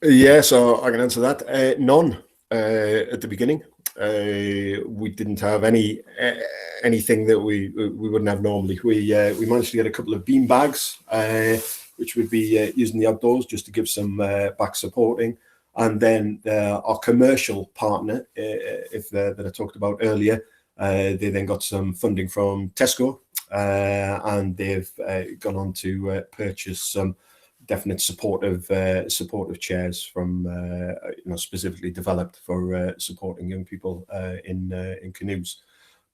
Yeah, so I can answer that. None at the beginning. We didn't have anything that we wouldn't have normally. We managed to get a couple of bean bags, which would be used in the outdoors just to give some back supporting. And then our commercial partner, that I talked about earlier, they then got some funding from Tesco, and they've gone on to purchase some definite supportive chairs from specifically developed for supporting young people in canoes.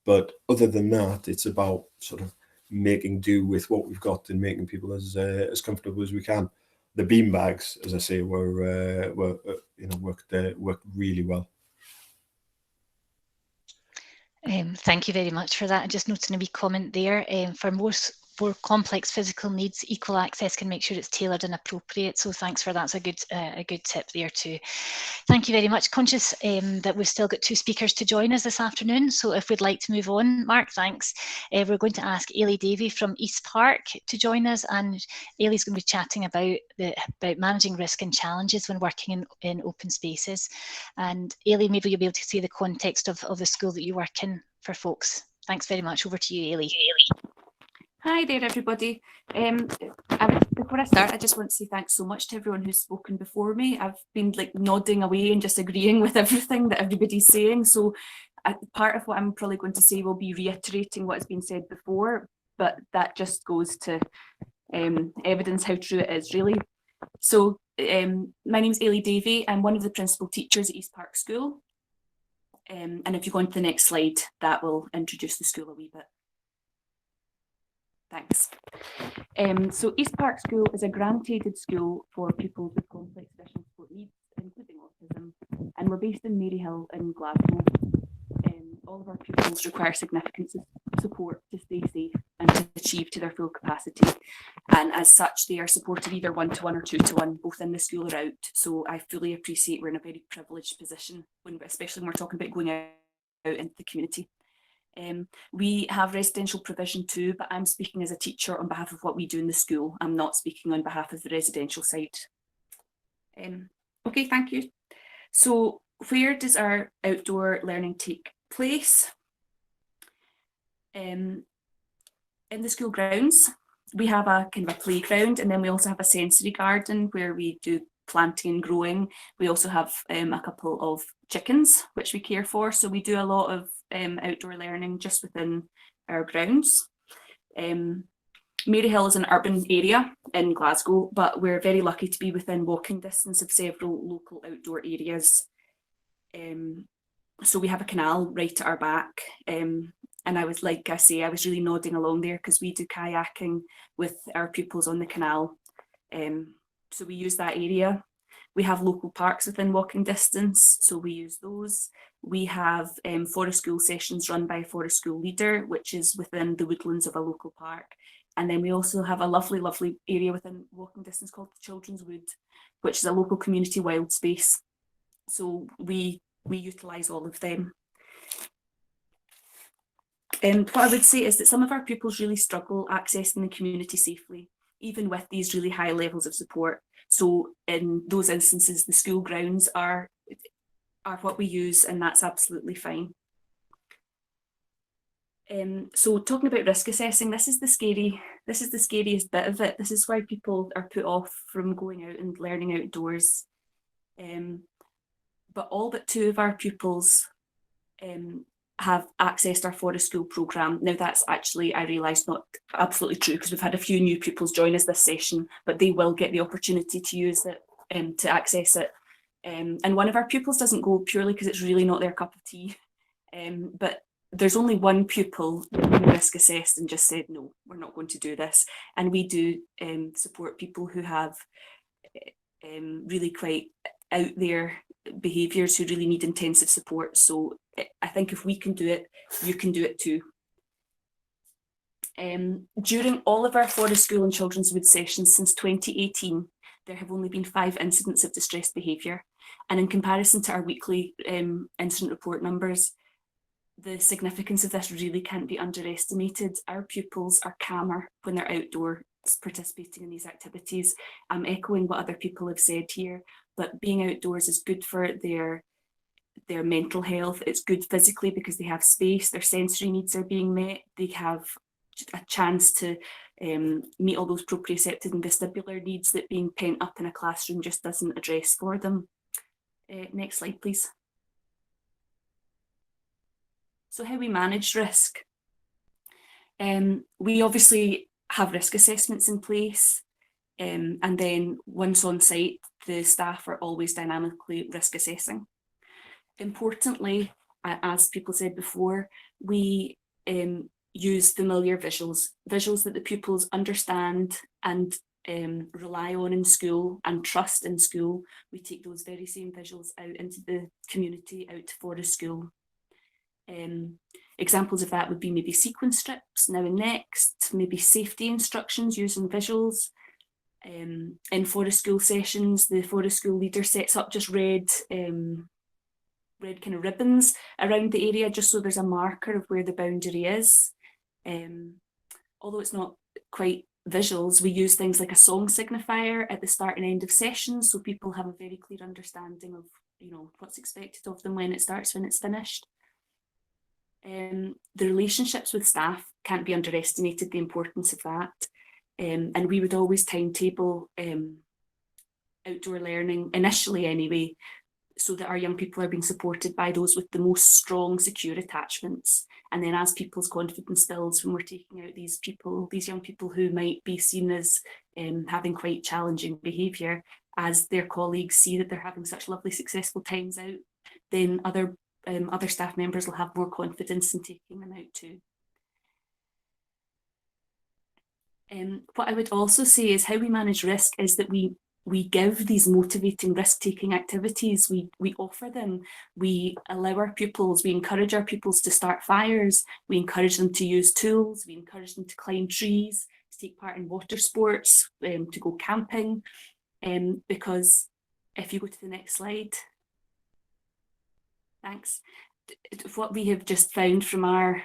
But other than that, it's about sort of making do with what we've got and making people as comfortable as we can. The beanbags, as I say, worked really well. Thank you very much for that. And just noting a wee comment there, for complex physical needs, equal access can make sure it's tailored and appropriate. So thanks for that. It's a good tip there too. Thank you very much. Conscious that we've still got 2 speakers to join us this afternoon. So if we'd like to move on, Mark, thanks. We're going to ask Ailey Davey from East Park to join us, and Ailey's going to be chatting about managing risk and challenges when working in open spaces. And Ailey, maybe you'll be able to see the context of the school that you work in for folks. Thanks very much. Over to you, Ailey. Hi there, everybody. Before I start, I just want to say thanks so much to everyone who's spoken before me. I've been like nodding away and just agreeing with everything that everybody's saying. So part of what I'm probably going to say will be reiterating what has been said before, but that just goes to evidence how true it is, really. So my name is Ailey Davey. I'm one of the principal teachers at East Park School. And if you go on to the next slide, that will introduce the school a wee bit. Thanks. So East Park School is a grant-aided school for pupils with complex additional support needs, including autism, and we're based in Maryhill in Glasgow. All of our pupils require significant support to stay safe and to achieve to their full capacity, and as such they are supported either 1-to-1 or 2-to-1, both in the school or out. So I fully appreciate we're in a very privileged position, especially when we're talking about going out into the community. We have residential provision too, but I'm speaking as a teacher on behalf of what we do in the school. I'm not speaking on behalf of the residential side. Okay, thank you. So where does our outdoor learning take place? In the school grounds, we have a kind of a playground, and then we also have a sensory garden where we do planting and growing. We also have a couple of chickens which we care for, so we do a lot of outdoor learning just within our grounds. Maryhill is an urban area in Glasgow, but we're very lucky to be within walking distance of several local outdoor areas. So we have a canal right at our back, and I was really nodding along there because we do kayaking with our pupils on the canal. So we use that area. We have local parks within walking distance, so we use those. We have forest school sessions run by a forest school leader, which is within the woodlands of a local park. And then we also have a lovely, lovely area within walking distance called the Children's Wood, which is a local community wild space. So we utilise all of them. And what I would say is that some of our pupils really struggle accessing the community safely, even with these really high levels of support. So in those instances, the school grounds are what we use, and that's absolutely fine. So talking about risk assessing, this is the scariest bit of it. This is why people are put off from going out and learning outdoors. But all but 2 of our pupils have accessed our forest school programme. Now that's actually, I realise, not absolutely true, because we've had a few new pupils join us this session, but they will get the opportunity to use it, to access it. And one of our pupils doesn't go purely because it's really not their cup of tea. But there's only one pupil who risk assessed and just said, no, we're not going to do this. And we do support people who have really quite out there behaviours, who really need intensive support. So I think if we can do it, you can do it too. During all of our forest school and children's wood sessions since 2018, there have only been 5 incidents of distressed behaviour. And in comparison to our weekly incident report numbers, the significance of this really can't be underestimated. Our pupils are calmer when they're outdoors participating in these activities. I'm echoing what other people have said here, but being outdoors is good for their mental health. It's good physically because they have space, their sensory needs are being met, they have a chance to meet all those proprioceptive and vestibular needs that being pent up in a classroom just doesn't address for them. Next slide, please. So how we manage risk. We obviously have risk assessments in place, and then once on site, the staff are always dynamically risk assessing. Importantly, as people said before, we use familiar visuals that the pupils understand and rely on in school and trust in school. We take those very same visuals out into the community, out for the school. Examples of that would be maybe sequence strips, now and next, maybe safety instructions using visuals. In for the school sessions, the for the school leader sets up just red kind of ribbons around the area, just so there's a marker of where the boundary is. Although it's not quite visuals, we use things like a song signifier at the start and end of sessions, so people have a very clear understanding of, you know, what's expected of them when it starts, when it's finished. The relationships with staff can't be underestimated, the importance of that. And we would always timetable outdoor learning, initially anyway, so that our young people are being supported by those with the most strong, secure attachments. And then as people's confidence builds, when we're taking out these people, these young people who might be seen as having quite challenging behaviour, as their colleagues see that they're having such lovely, successful times out, then other staff members will have more confidence in taking them out too. What I would also say is how we manage risk is that we give these motivating risk-taking activities, we offer them, we allow our pupils, we encourage our pupils to start fires, we encourage them to use tools, we encourage them to climb trees, to take part in water sports, to go camping, because if you go to the next slide, thanks. What we have just found from our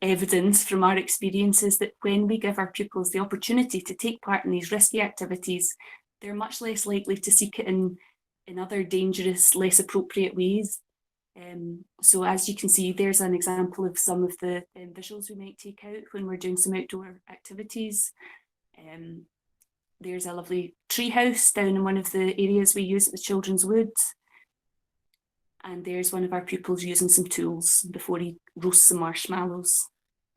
evidence, from our experiences, that when we give our pupils the opportunity to take part in these risky activities, they're much less likely to seek it in other dangerous, less appropriate ways. So as you can see, there's an example of some of the visuals we might take out when we're doing some outdoor activities. There's a lovely tree house down in one of the areas we use at the Children's Wood. And there's one of our pupils using some tools before he roasts some marshmallows.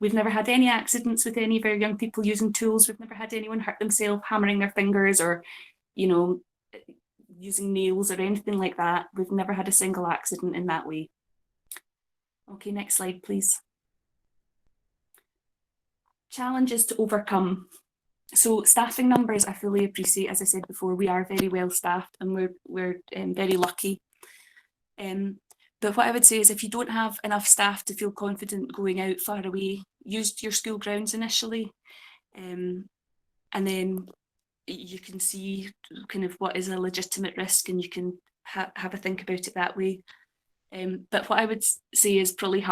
We've never had any accidents with any of our young people using tools. We've never had anyone hurt themselves hammering their fingers or, you know, using nails or anything like that. We've never had a single accident in that way. Okay, next slide, please. Challenges to overcome. So staffing numbers, I fully appreciate, as I said before, we are very well staffed and we're very lucky. But what I would say is if you don't have enough staff to feel confident going out far away, use your school grounds initially, and then you can see kind of what is a legitimate risk and you can have a think about it that way. But what I would say is probably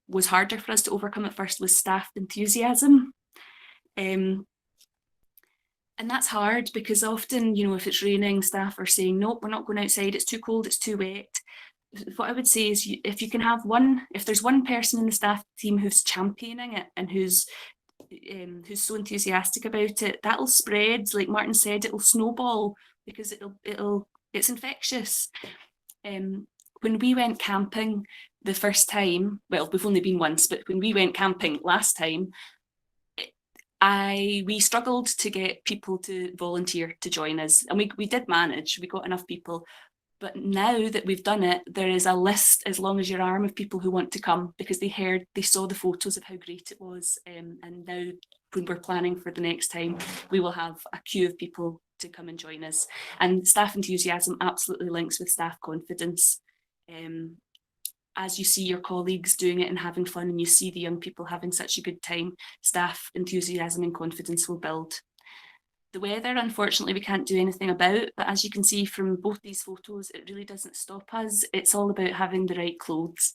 was harder for us to overcome at first was staff enthusiasm. And that's hard because often, you know, if it's raining, staff are saying, nope, we're not going outside, it's too cold, it's too wet. What I would say is if you can have if there's one person in the staff team who's championing it and who's so enthusiastic about it, that'll spread. Like Martin said, it'll snowball because it's infectious. When we went camping the first time, well, we've only been once, but when we went camping last time, we struggled to get people to volunteer to join us, and we did manage. We got enough people. But now that we've done it, there is a list as long as your arm of people who want to come because they saw the photos of how great it was. And now when we're planning for the next time, we will have a queue of people to come and join us. And staff enthusiasm absolutely links with staff confidence. As you see your colleagues doing it and having fun and you see the young people having such a good time, staff enthusiasm and confidence will build. The weather, unfortunately, we can't do anything about, but as you can see from both these photos, it really doesn't stop us. It's all about having the right clothes.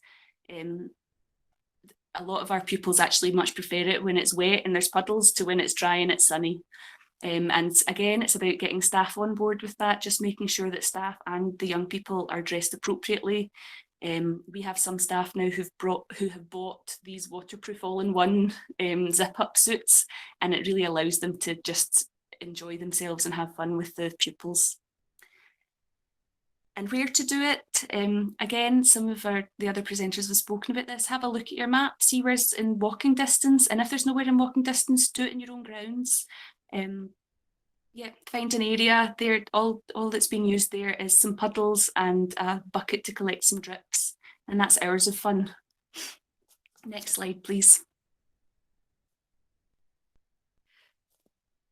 A lot of our pupils actually much prefer it when it's wet and there's puddles to when it's dry and it's sunny. And again, it's about getting staff on board with that, just making sure that staff and the young people are dressed appropriately. We have some staff now who have bought these waterproof all-in-one zip-up suits, and it really allows them to just enjoy themselves and have fun with the pupils. And where to do it, again, some of the other presenters have spoken about this. Have a look at your map, see where's in walking distance, and if there's nowhere in walking distance, do it in your own grounds. Yeah, find an area there. All that's being used there is some puddles and a bucket to collect some drips, and that's hours of fun. Next slide, please.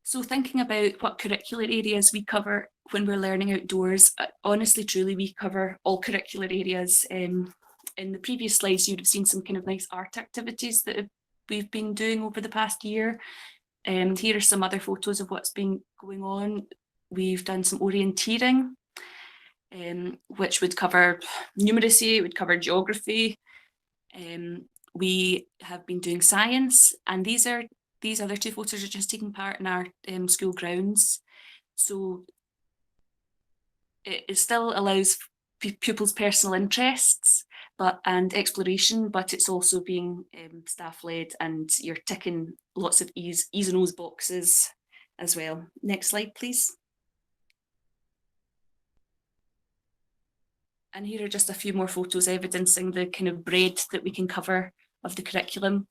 So thinking about what curricular areas we cover when we're learning outdoors, honestly, truly, we cover all curricular areas. In the previous slides, you'd have seen some kind of nice art activities that we've been doing over the past year. Here are some other photos of what's been going on. We've done some orienteering, which would cover numeracy, it would cover geography. We have been doing science, and these other two photos are just taking part in our school grounds. So it still allows pupils' personal interests and exploration, but it's also being staff-led, and you're ticking lots of E's and O's boxes as well. Next slide, please. And here are just a few more photos evidencing the kind of breadth that we can cover of the curriculum.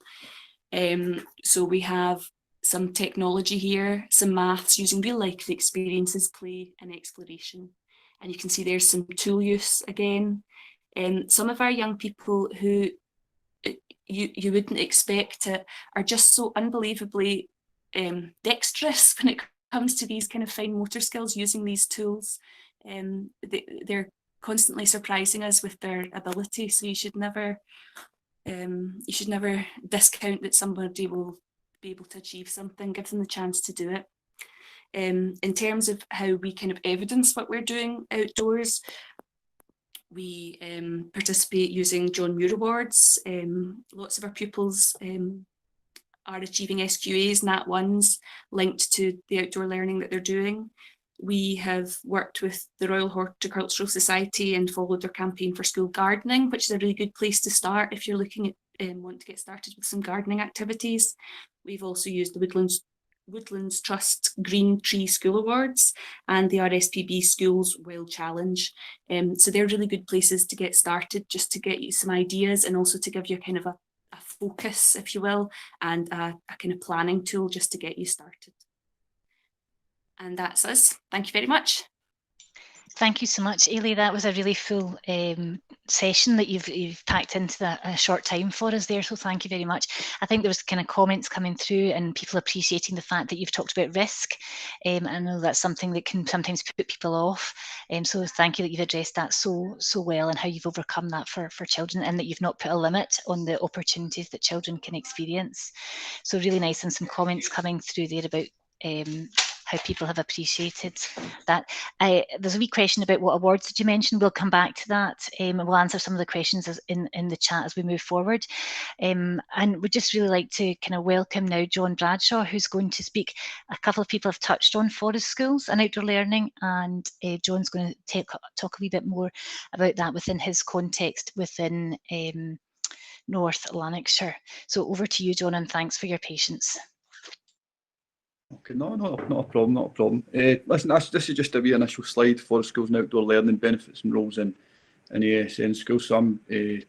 So we have some technology here, some maths using real life experiences, play and exploration. And you can see there's some tool use again. Some of our young people who you wouldn't expect it are just so unbelievably dexterous when it comes to these kind of fine motor skills using these tools. They're constantly surprising us with their ability, so you should never discount that somebody will be able to achieve something. Give them the chance to do it. In terms of how we kind of evidence what we're doing outdoors, we participate using John Muir Awards. Lots of our pupils are achieving SQAs, Nat 1s, linked to the outdoor learning that they're doing. We have worked with the Royal Horticultural Society and followed their campaign for school gardening, which is a really good place to start if you're looking at want to get started with some gardening activities. We've also used the Woodlands Trust Green Tree School Awards and the RSPB Schools Wild Challenge. So they're really good places to get started, just to get you some ideas and also to give you kind of a focus, if you will, and a kind of planning tool just to get you started. And that's us. Thank you very much. Thank you so much, Ailey. That was a really full session that you've packed into that a short time for us there. So thank you very much. I think there was kind of comments coming through and people appreciating the fact that you've talked about risk. I know that's something that can sometimes put people off. So thank you that you've addressed that so well and how you've overcome that for children, and that you've not put a limit on the opportunities that children can experience. So really nice, and some comments coming through there about how people have appreciated that. There's a wee question about what awards did you mention. We'll come back to that. We'll answer some of the questions in the chat as we move forward. And we'd just really like to kind of welcome now John Bradshaw, who's going to speak. A couple of people have touched on forest schools and outdoor learning, and John's going to talk a wee bit more about that within his context within North Lanarkshire. So over to you, John, and thanks for your patience. Okay, not a problem. Listen, this is just a wee initial slide for schools and outdoor learning benefits and roles in ASN schools. So I'm a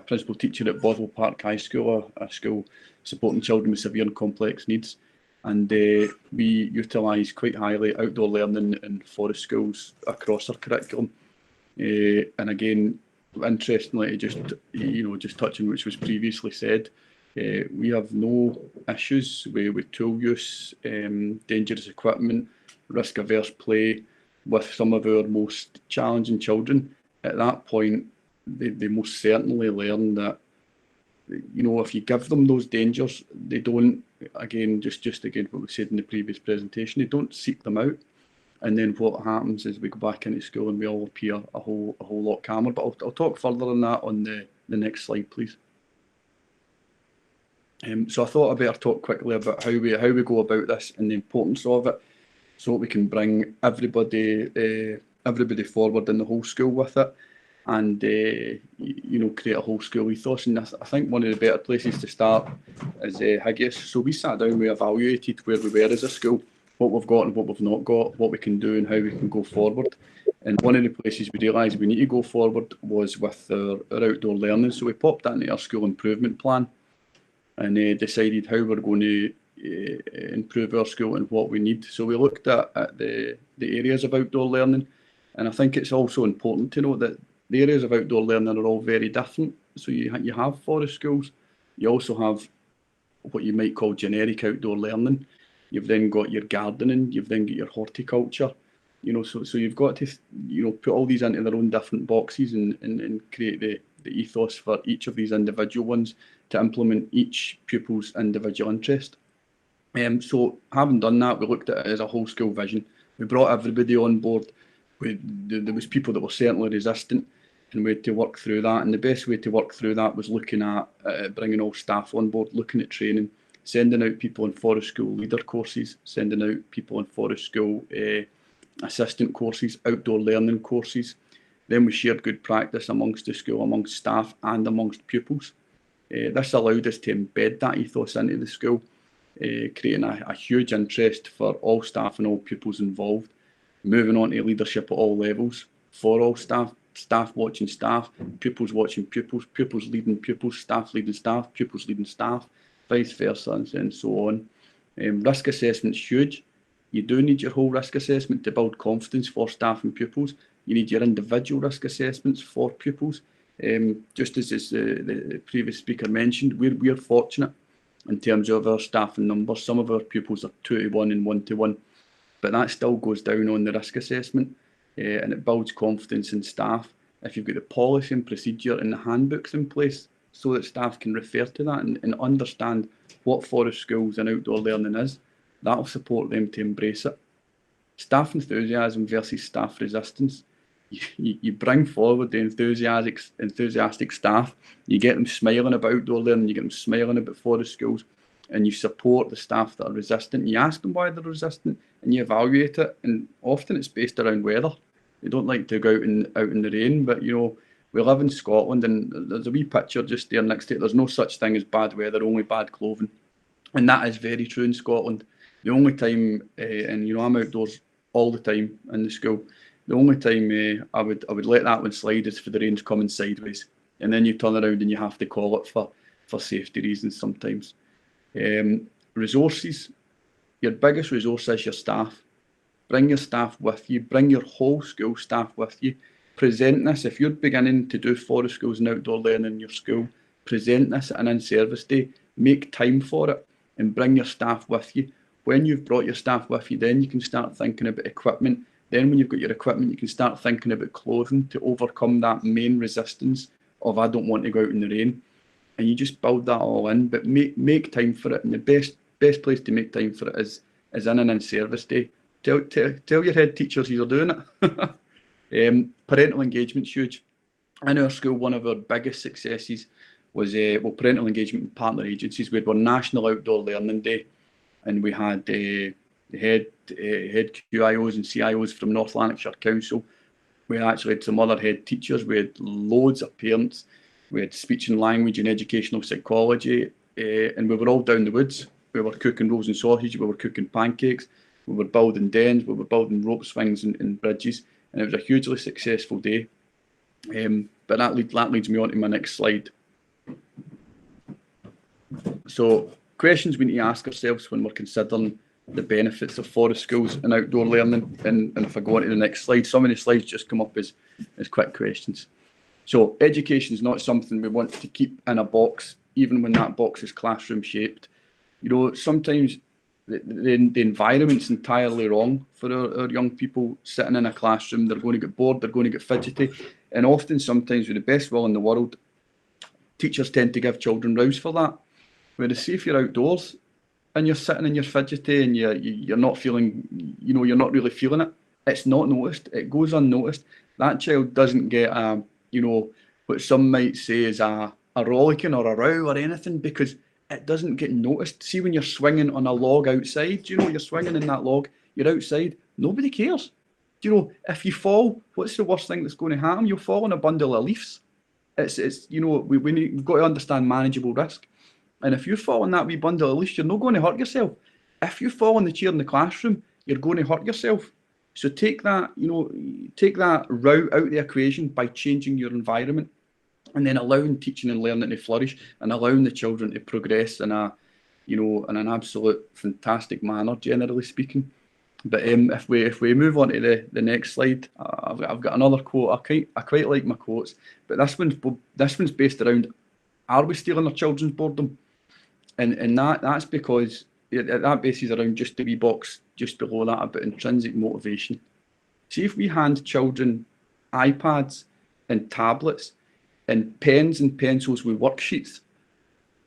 principal teacher at Bothwell Park High School, a school supporting children with severe and complex needs. And we utilise quite highly outdoor learning in forest schools across our curriculum. And again, interestingly, just touching which was previously said, we have no issues with tool use, dangerous equipment, risk-averse play with some of our most challenging children. At that point, they most certainly learn that, if you give them those dangers, they don't, again, just again what we said in the previous presentation, they don't seek them out. And then what happens is we go back into school and we all appear a whole lot calmer. But I'll talk further on that on the next slide, please. So I thought I'd better talk quickly about how we go about this and the importance of it, so we can bring everybody forward in the whole school with it, and create a whole school ethos. And I think one of the better places to start is Higgius. So we sat down, we evaluated where we were as a school, what we've got and what we've not got, what we can do and how we can go forward. And one of the places we realised we need to go forward was with our outdoor learning. So we popped that into our school improvement plan, and decided how we're going to improve our school and what we need. So we looked at the areas of outdoor learning, and I think it's also important to note that the areas of outdoor learning are all very different. So you have forest schools, you also have what you might call generic outdoor learning, You've then got your gardening, you've then got your horticulture, you know, so you've got to, you know, put all these into their own different boxes and create the ethos for each of these individual ones to implement each pupil's individual interest. So having done that, we looked at it as a whole school vision. We brought everybody on board. There was people that were certainly resistant, and we had to work through that. And the best way to work through that was looking at bringing all staff on board, looking at training, sending out people on forest school leader courses, sending out people on forest school assistant courses, outdoor learning courses. Then we shared good practice amongst the school, amongst staff and amongst pupils. This allowed us to embed that ethos into the school, creating a huge interest for all staff and all pupils involved, moving on to leadership at all levels for all staff, staff watching staff, pupils watching pupils, pupils leading pupils, staff leading staff, pupils leading staff, vice versa, and so on. Risk assessment's huge. You do need your whole risk assessment to build confidence for staff and pupils. You need your individual risk assessments for pupils. Just as the previous speaker mentioned, we're fortunate in terms of our staff and numbers. Some of our pupils are 2-to-1 and 1-to-1, but that still goes down on the risk assessment, and it builds confidence in staff. If you've got the policy and procedure and the handbooks in place so that staff can refer to that and understand what forest schools and outdoor learning is, that'll support them to embrace it. Staff enthusiasm versus staff resistance. You bring forward the enthusiastic staff, you get them smiling about outdoor learning, you get them smiling about forest schools, and you support the staff that are resistant. You ask them why they're resistant and you evaluate it, and often it's based around weather. They don't like to go out in the rain, but you know, we live in Scotland and there's a wee picture just there next to it. There's no such thing as bad weather, only bad clothing. And that is very true in Scotland. The only time, and you know, I'm outdoors all the time in the school, the only time I would let that one slide is for the rain's coming sideways. And then you turn around and you have to call it for safety reasons sometimes. Resources. Your biggest resource is your staff. Bring your staff with you. Bring your whole school staff with you. Present this. If you're beginning to do forest schools and outdoor learning in your school, present this at an in-service day. Make time for it and bring your staff with you. When you've brought your staff with you, then you can start thinking about equipment. Then when you've got your equipment, you can start thinking about clothing to overcome that main resistance of I don't want to go out in the rain. And you just build that all in, but make time for it. And the best place to make time for it is in an in-service day. Tell your head teachers you're doing it. Parental engagement's huge. In our school, one of our biggest successes was parental engagement with partner agencies. We had our National Outdoor Learning Day, and we had the head QIOs and CIOs from North Lanarkshire Council. We actually had some other head teachers. We had loads of parents. We had speech and language and educational psychology, and we were all down the woods. We were cooking rolls and sausage. We were cooking pancakes. We were building dens. We were building rope swings and bridges, and it was a hugely successful day. But that leads me on to my next slide. So, questions we need to ask ourselves when we're considering the benefits of forest schools and outdoor learning. And if I go on to the next slide, some of the slides just come up as quick questions. So education is not something we want to keep in a box, even when that box is classroom shaped. You know, sometimes the environment's entirely wrong for our young people sitting in a classroom. They're going to get bored, they're going to get fidgety. And often, sometimes with the best will in the world, teachers tend to give children rouse for that. Whereas see if you're outdoors and you're sitting and you're fidgety and you're not feeling, you know, you're not really feeling it, it's not noticed. It goes unnoticed. That child doesn't get you know, what some might say is a rollicking or a row or anything, because it doesn't get noticed. See, when you're swinging on a log outside, you know, you're swinging in that log, you're outside, nobody cares. You know, if you fall, what's the worst thing that's going to happen? You'll fall on a bundle of leaves. It's you know, we've got to understand manageable risk. And if you fall on that wee bundle of leaves, you're not going to hurt yourself. If you fall on the chair in the classroom, you're going to hurt yourself. So take that, you know, take that route out of the equation by changing your environment, and then allowing teaching and learning to flourish, and allowing the children to progress in a, you know, in an absolute fantastic manner, generally speaking. But if we move on to the next slide, I've got another quote. I quite like my quotes, but this one's based around, are we stealing our children's boredom? And that's because that bases around just a wee box just below that about intrinsic motivation. See, if we hand children iPads and tablets and pens and pencils with worksheets,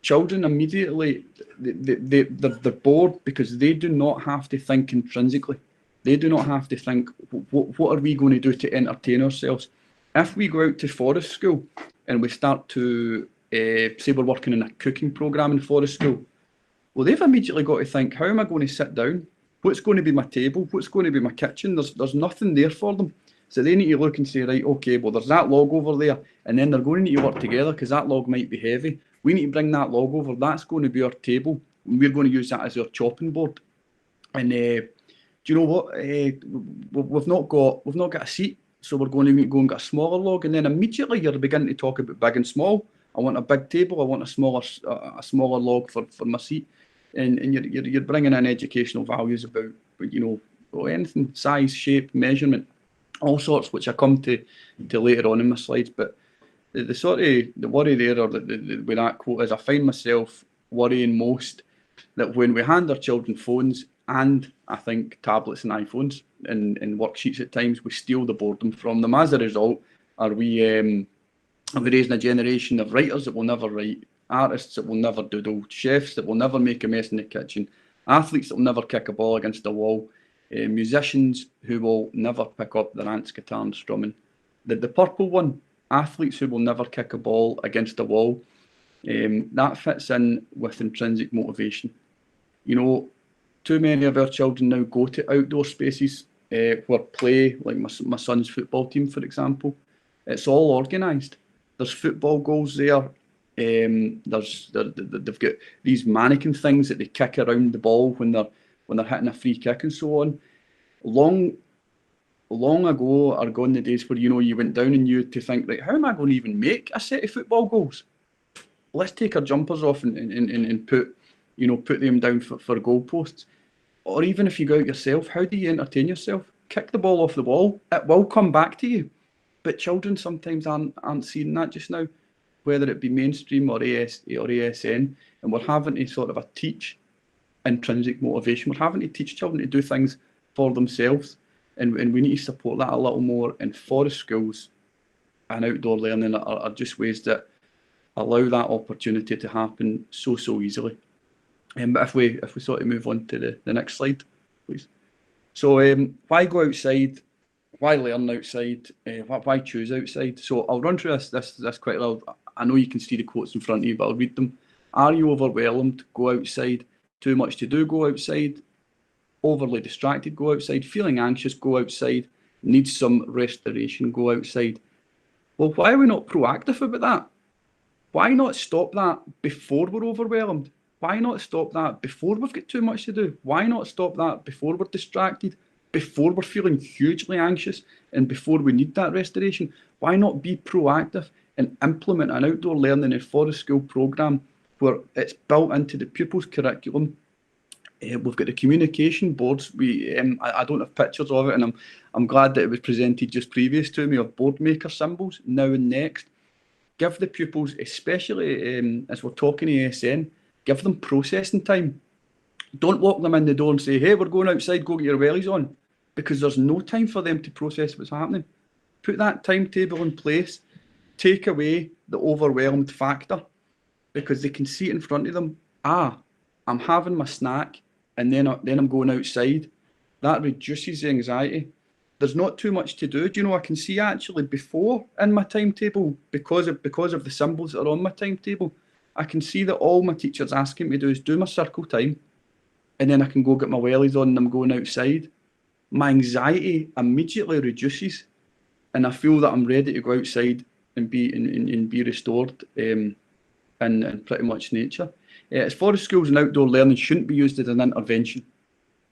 children immediately, they're bored because they do not have to think intrinsically. They do not have to think, what are we going to do to entertain ourselves? If we go out to forest school and we start to, say we're working in a cooking programme in forest school, well, they've immediately got to think, how am I going to sit down? What's going to be my table? What's going to be my kitchen? There's nothing there for them. So they need to look and say, right, okay, well, there's that log over there. And then they're going to need to work together because that log might be heavy. We need to bring that log over. That's going to be our table. And we're going to use that as our chopping board. And do you know what? We've not got a seat. So we're going to go and get a smaller log. And then immediately you're beginning to talk about big and small. I want a big table. I want a smaller log for my seat. And you're bringing in educational values about, you know, anything, size, shape, measurement, all sorts, which I come to later on in my slides. But the sort of the worry there, or with that quote, is I find myself worrying most that when we hand our children phones, and I think tablets and iPhones and worksheets at times, we steal the boredom from them. As a result, are we raising a generation of writers that will never write, artists that will never doodle, chefs that will never make a mess in the kitchen, athletes that will never kick a ball against a wall, musicians who will never pick up their aunt's guitar and strumming. The purple one, athletes who will never kick a ball against a wall, that fits in with intrinsic motivation. You know, too many of our children now go to outdoor spaces where play, like my son's football team, for example, it's all organised. There's football goals there. They've got these mannequin things that they kick around the ball when they're hitting a free kick and so on. Long ago are gone the days where, you know, you went down and you had to think, right, how am I going to even make a set of football goals? Let's take our jumpers off and put them down for goalposts. Or even if you go out yourself, how do you entertain yourself? Kick the ball off the wall. It will come back to you. But children sometimes aren't seeing that just now, whether it be mainstream or ASN, and we're having to sort of teach intrinsic motivation. We're having to teach children to do things for themselves, and we need to support that a little more. And forest schools and outdoor learning are just ways that allow that opportunity to happen so easily. But if we sort of move on to the next slide, please. So why go outside? Why learn outside? Why choose outside? So I'll run through this quite well. I know you can see the quotes in front of you, but I'll read them. Are you overwhelmed? Go outside. Too much to do? Go outside. Overly distracted? Go outside. Feeling anxious? Go outside. Need some restoration? Go outside. Well, why are we not proactive about that? Why not stop that before we're overwhelmed? Why not stop that before we've got too much to do? Why not stop that before we're distracted, before we're feeling hugely anxious, and before we need that restoration? Why not be proactive and implement an outdoor learning and forest school programme where it's built into the pupils' curriculum? We've got the communication boards. I don't have pictures of it, and I'm glad that it was presented just previous to me, of board maker symbols, now and next. Give the pupils, especially as we're talking ASN, give them processing time. Don't walk them in the door and say, hey, we're going outside, go get your wellies on, because there's no time for them to process what's happening. Put that timetable in place. Take away the overwhelmed factor, because they can see it in front of them. I'm having my snack, and then I'm going outside. That reduces the anxiety. There's not too much to do. Do you know, I can see actually before in my timetable, because of the symbols that are on my timetable, I can see that all my teacher's asking me to do is do my circle time, and then I can go get my wellies on and I'm going outside. My anxiety immediately reduces, and I feel that I'm ready to go outside and be restored in pretty much nature. As forest schools and outdoor learning shouldn't be used as an intervention.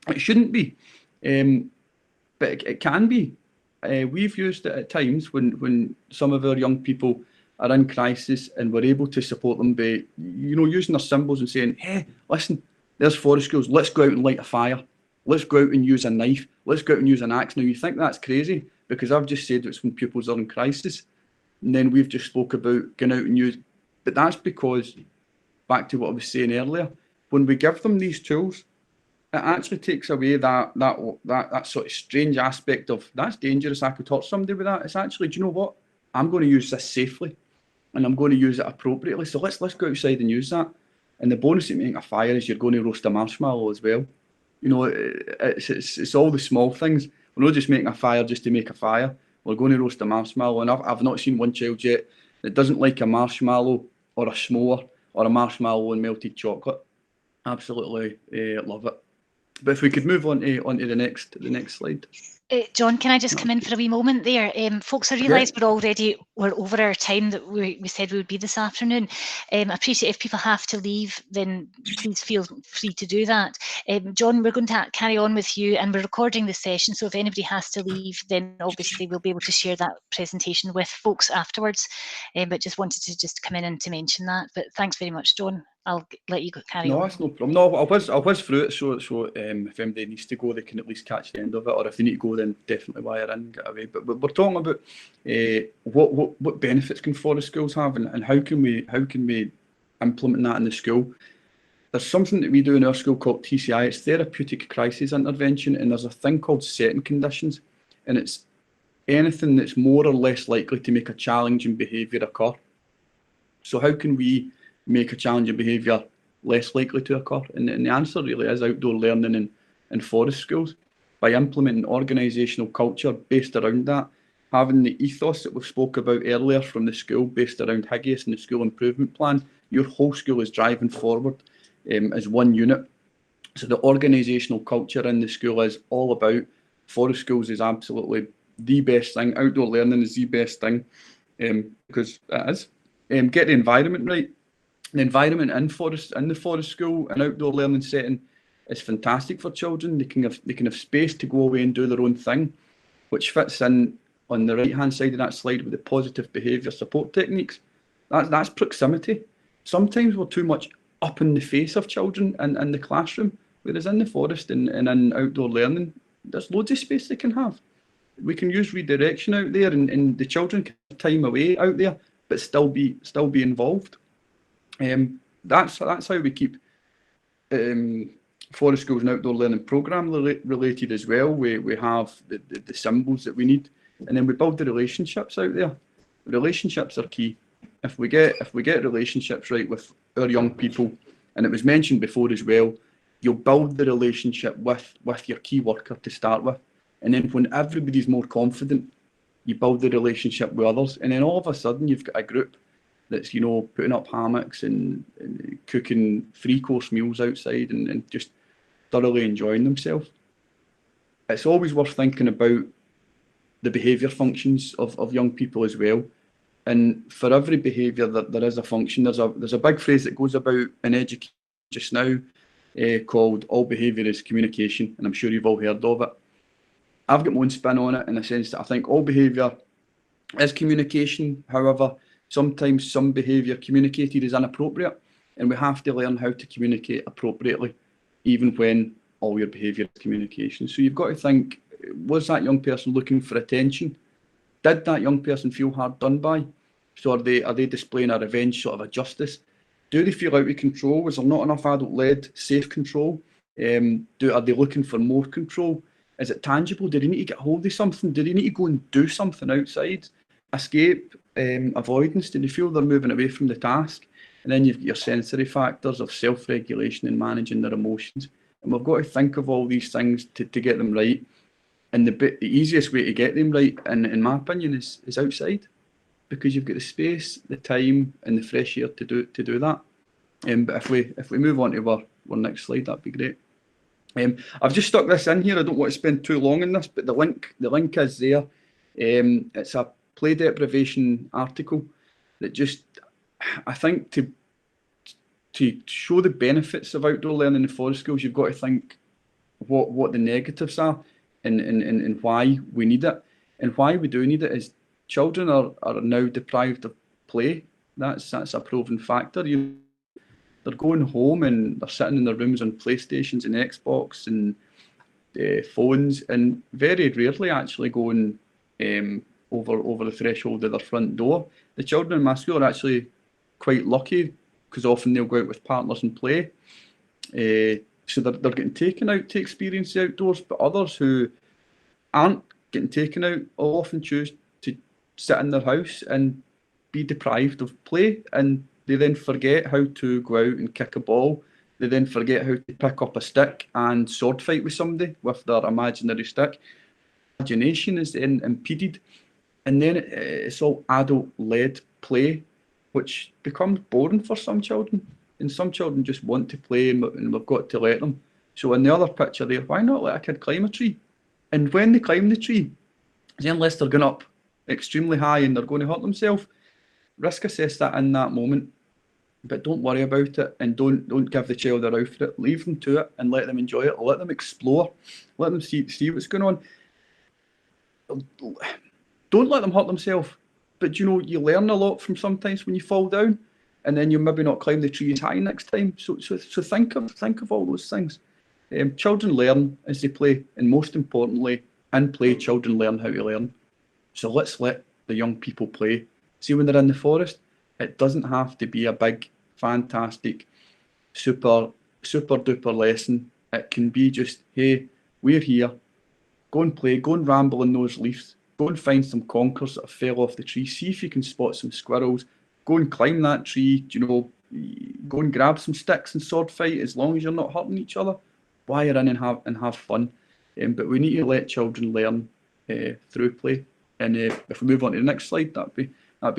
It shouldn't be, but it can be. We've used it at times when some of our young people are in crisis, and we're able to support them by, using their symbols and saying, hey, listen, there's forest schools, let's go out and light a fire. Let's go out and use a knife. Let's go out and use an axe. Now, you think that's crazy, because I've just said it's when pupils are in crisis. And then we've just spoke about going out and use, but that's because, back to what I was saying earlier, when we give them these tools, it actually takes away that sort of strange aspect of that's dangerous, I could touch somebody with that. It's actually, do you know what? I'm going to use this safely and I'm going to use it appropriately. So let's go outside and use that. And the bonus of making a fire is you're going to roast a marshmallow as well. You know, it's all the small things. We're not just making a fire just to make a fire. We're going to roast a marshmallow. And I've not seen one child yet that doesn't like a marshmallow or a s'more or a marshmallow and melted chocolate. Absolutely love it. But if we could move on to the next slide. John, can I just come in for a wee moment there? Folks, I realise we're over our time that we said we would be this afternoon. I appreciate if people have to leave, then please feel free to do that. John, we're going to carry on with you, and we're recording the session, so if anybody has to leave, then obviously we'll be able to share that presentation with folks afterwards. But just wanted to just come in and to mention that. But thanks very much, John. I'll let you carry on. No, that's no problem. No, I'll whiz through it so if anybody needs to go, they can at least catch the end of it, or if they need to go, then definitely wire in, get away. But we're talking about what benefits can forest schools have, and how can we implement that in the school. There's something that we do in our school called TCI. It's therapeutic crisis intervention, and there's a thing called setting conditions, and it's anything that's more or less likely to make a challenging behaviour occur. So how can we make a challenging behaviour less likely to occur? And the answer really is outdoor learning in forest schools, by implementing organisational culture based around that, having the ethos that we spoke about earlier from the school based around Higgius and the school improvement plan. Your whole school is driving forward as one unit. So the organisational culture in the school is all about forest schools is absolutely the best thing. Outdoor learning is the best thing because it is. Get the environment right. The environment in the forest school and outdoor learning setting is fantastic for children. They can have space to go away and do their own thing, which fits in on the right hand side of that slide with the positive behaviour support techniques. That's proximity. Sometimes we're too much up in the face of children in the classroom, whereas in the forest and in outdoor learning, there's loads of space they can have. We can use redirection out there, and the children can have time away out there, but still be involved. That's how we keep forest schools and outdoor learning programme related as well. We have the symbols that we need, and then we build the relationships out there. Relationships are key. If we get relationships right with our young people, and it was mentioned before as well, you'll build the relationship with your key worker to start with, and then when everybody's more confident, you build the relationship with others, and then all of a sudden you've got a group that's, you know, putting up hammocks and cooking 3-course meals outside and just thoroughly enjoying themselves. It's always worth thinking about the behaviour functions of young people as well. And for every behaviour that there is a function, there's a big phrase that goes about in education just now called all behaviour is communication, and I'm sure you've all heard of it. I've got my own spin on it in the sense that I think all behaviour is communication. However, sometimes some behaviour communicated is inappropriate, and we have to learn how to communicate appropriately, even when all your behaviour is communication. So you've got to think, was that young person looking for attention? Did that young person feel hard done by? So are they displaying a revenge, sort of a justice? Do they feel out of control? Was there not enough adult-led safe control? Are they looking for more control? Is it tangible? Do they need to get hold of something? Do they need to go and do something outside? Escape, avoidance, do they feel they're moving away from the task? And then you've got your sensory factors of self-regulation and managing their emotions. And we've got to think of all these things to get them right. And the easiest way to get them right, in my opinion, is outside, because you've got the space, the time, and the fresh air to do that. But if we move on to our next slide, that'd be great. I've just stuck this in here. I don't want to spend too long on this, but the link is there. It's a play deprivation article that just, I think, to show the benefits of outdoor learning in forest schools, you've got to think what the negatives are and why we need it. And why we do need it is children are now deprived of play. That's a proven factor. They're going home and they're sitting in their rooms on PlayStations and Xbox and phones, and very rarely actually going over the threshold of their front door. The children in my school are actually quite lucky, because often they'll go out with partners and play. So they're getting taken out to experience the outdoors, but others who aren't getting taken out will often choose to sit in their house and be deprived of play, and they then forget how to go out and kick a ball. They then forget how to pick up a stick and sword fight with somebody with their imaginary stick. Imagination is then impeded, and then it's all adult-led play, which becomes boring for some children. And some children just want to play, and we've got to let them. So in the other picture there, why not let a kid climb a tree? And when they climb the tree, unless they're going up extremely high and they're going to hurt themselves, risk assess that in that moment. But don't worry about it, and don't give the child a row for it. Leave them to it and let them enjoy it. Let them explore. Let them see what's going on. Don't let them hurt themselves. But you learn a lot from sometimes when you fall down, and then you'll maybe not climb the tree as high next time. So think of all those things. Children learn as they play, and most importantly, in play, children learn how to learn. So let's let the young people play. See, when they're in the forest, it doesn't have to be a big, fantastic, super duper lesson. It can be just, hey, we're here. Go and play. Go and ramble in those leaves. Go and find some conkers that have fell off the tree. See if you can spot some squirrels. Go and climb that tree. Go and grab some sticks and sword fight, as long as you're not hurting each other. Why you're in and have fun. But we need to let children learn through play. And if we move on to the next slide, that'd be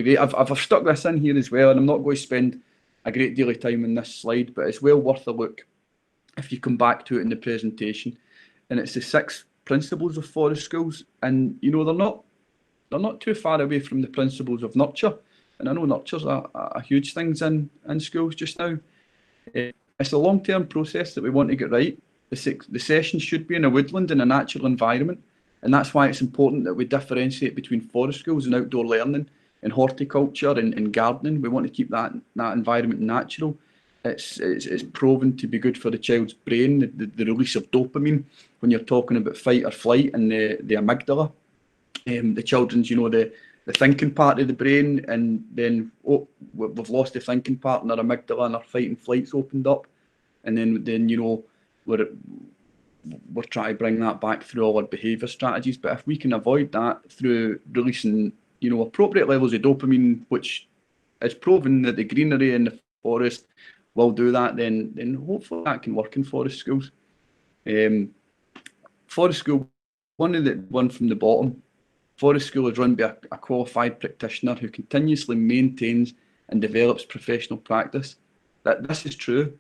great. I've stuck this in here as well, and I'm not going to spend a great deal of time on this slide, but it's well worth a look if you come back to it in the presentation. And it's the 6 principles of forest schools, and they're not too far away from the principles of nurture. And I know nurture's a huge thing in schools just now. It's a long-term process that we want to get right. The session should be in a woodland in a natural environment, and that's why it's important that we differentiate between forest schools and outdoor learning and horticulture and gardening. We want to keep that environment natural. It's proven to be good for the child's brain, the release of dopamine when you're talking about fight or flight and the amygdala. The children's, the thinking part of the brain, and then we've lost the thinking part in our amygdala, and our fight and flight's opened up, and then we're trying to bring that back through all our behaviour strategies. But if we can avoid that through releasing appropriate levels of dopamine, which is proven that the greenery in the forest will do that, then hopefully that can work in forest schools. Forest school, one from the bottom. Forest school is run by a qualified practitioner who continuously maintains and develops professional practice. This is true.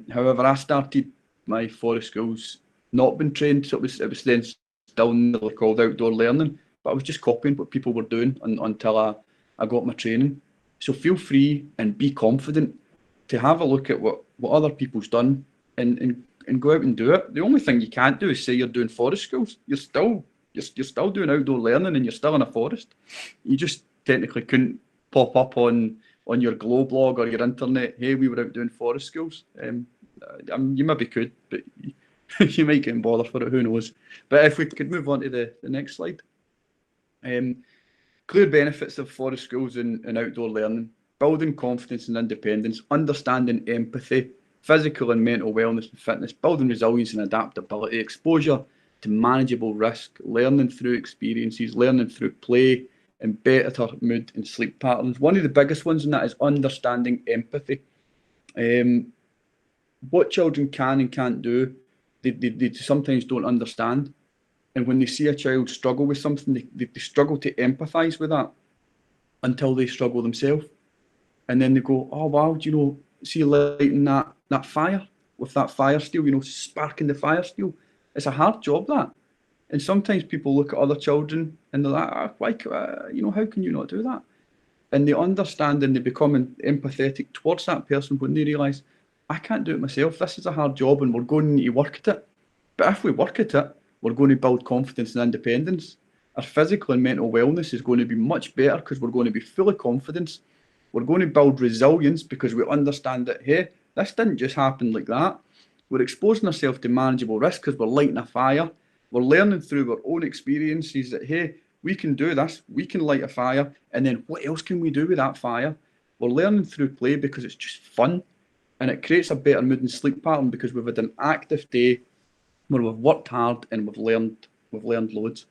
However, I started my forest schools not been trained, so it was then still called outdoor learning, but I was just copying what people were doing until I got my training. So feel free and be confident to have a look at what other people's done and go out and do it. The only thing you can't do is say you're doing forest schools. You're still doing outdoor learning, and you're still in a forest. You just technically couldn't pop up on your Glow blog or your internet, hey, we were out doing forest schools. You maybe could, but you might get in bother for it, who knows. But if we could move on to the next slide. Clear benefits of forest schools and outdoor learning: building confidence and independence, understanding empathy, physical and mental wellness and fitness, building resilience and adaptability, exposure to manageable risk, learning through experiences, learning through play, and better mood and sleep patterns. One of the biggest ones in that is understanding empathy. What children can and can't do, they sometimes don't understand. And when they see a child struggle with something, they struggle to empathise with that until they struggle themselves. And then they go, oh, wow, see lighting that fire with that fire steel, sparking the fire steel. It's a hard job, that. And sometimes people look at other children and they're like, why, how can you not do that? And they understand and they become empathetic towards that person when they realise, I can't do it myself. This is a hard job and we're going to need to work at it. But if we work at it, we're going to build confidence and independence. Our physical and mental wellness is going to be much better because we're going to be full of confidence. We're going to build resilience because we understand that, hey, this didn't just happen like that. We're exposing ourselves to manageable risk because we're lighting a fire. We're learning through our own experiences that, hey, we can do this, we can light a fire, and then what else can we do with that fire? We're learning through play because it's just fun. and it creates a better mood and sleep pattern because we've had an active day where we've worked hard and we've learned loads.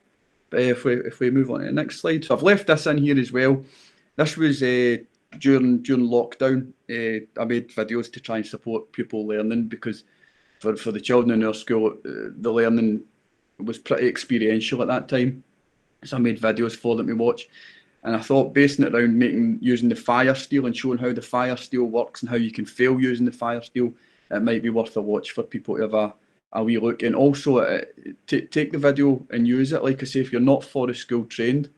But if we move on to the next slide, so I've left this in here as well. This was during lockdown. I made videos to try and support pupil learning because for the children in our school, the learning was pretty experiential at that time. So I made videos for them to watch. And I thought basing it around using the fire steel and showing how the fire steel works and how you can fail using the fire steel, it might be worth a watch for people to have a wee look. And also take the video and use it. Like I say, if you're not forest school trained,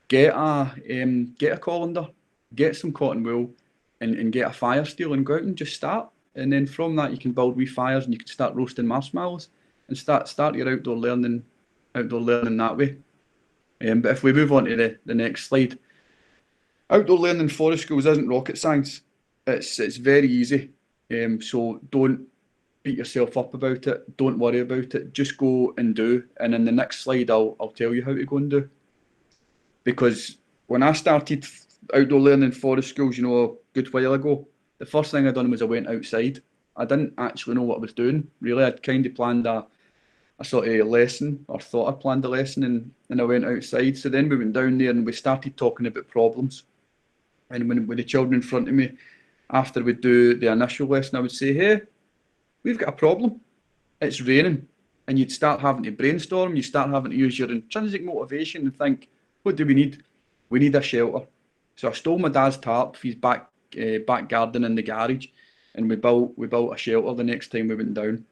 get a colander, get some cotton wool and get a fire steel and go out and just start. And then from that you can build wee fires and you can start roasting marshmallows and start your outdoor learning that way. But if we move on to the next slide, outdoor learning in forest schools isn't rocket science. It's very easy. So don't beat yourself up about it. Don't worry about it. Just go and do. And in the next slide, I'll tell you how to go and do. Because when I started outdoor learning in forest schools, you know, a good while ago, the first thing I done was I went outside. I didn't actually know what I was doing. Really, I'd kind of planned a sort of lesson, or thought I planned a lesson, and I went outside. So then we went down there and we started talking about problems. And when with the children in front of me, after we'd do the initial lesson, I would say, hey, we've got a problem. It's raining. And you'd start having to brainstorm. You start having to use your intrinsic motivation and think, what do we need? We need a shelter. So I stole my dad's tarp for his back garden in the garage, and we built a shelter the next time we went down.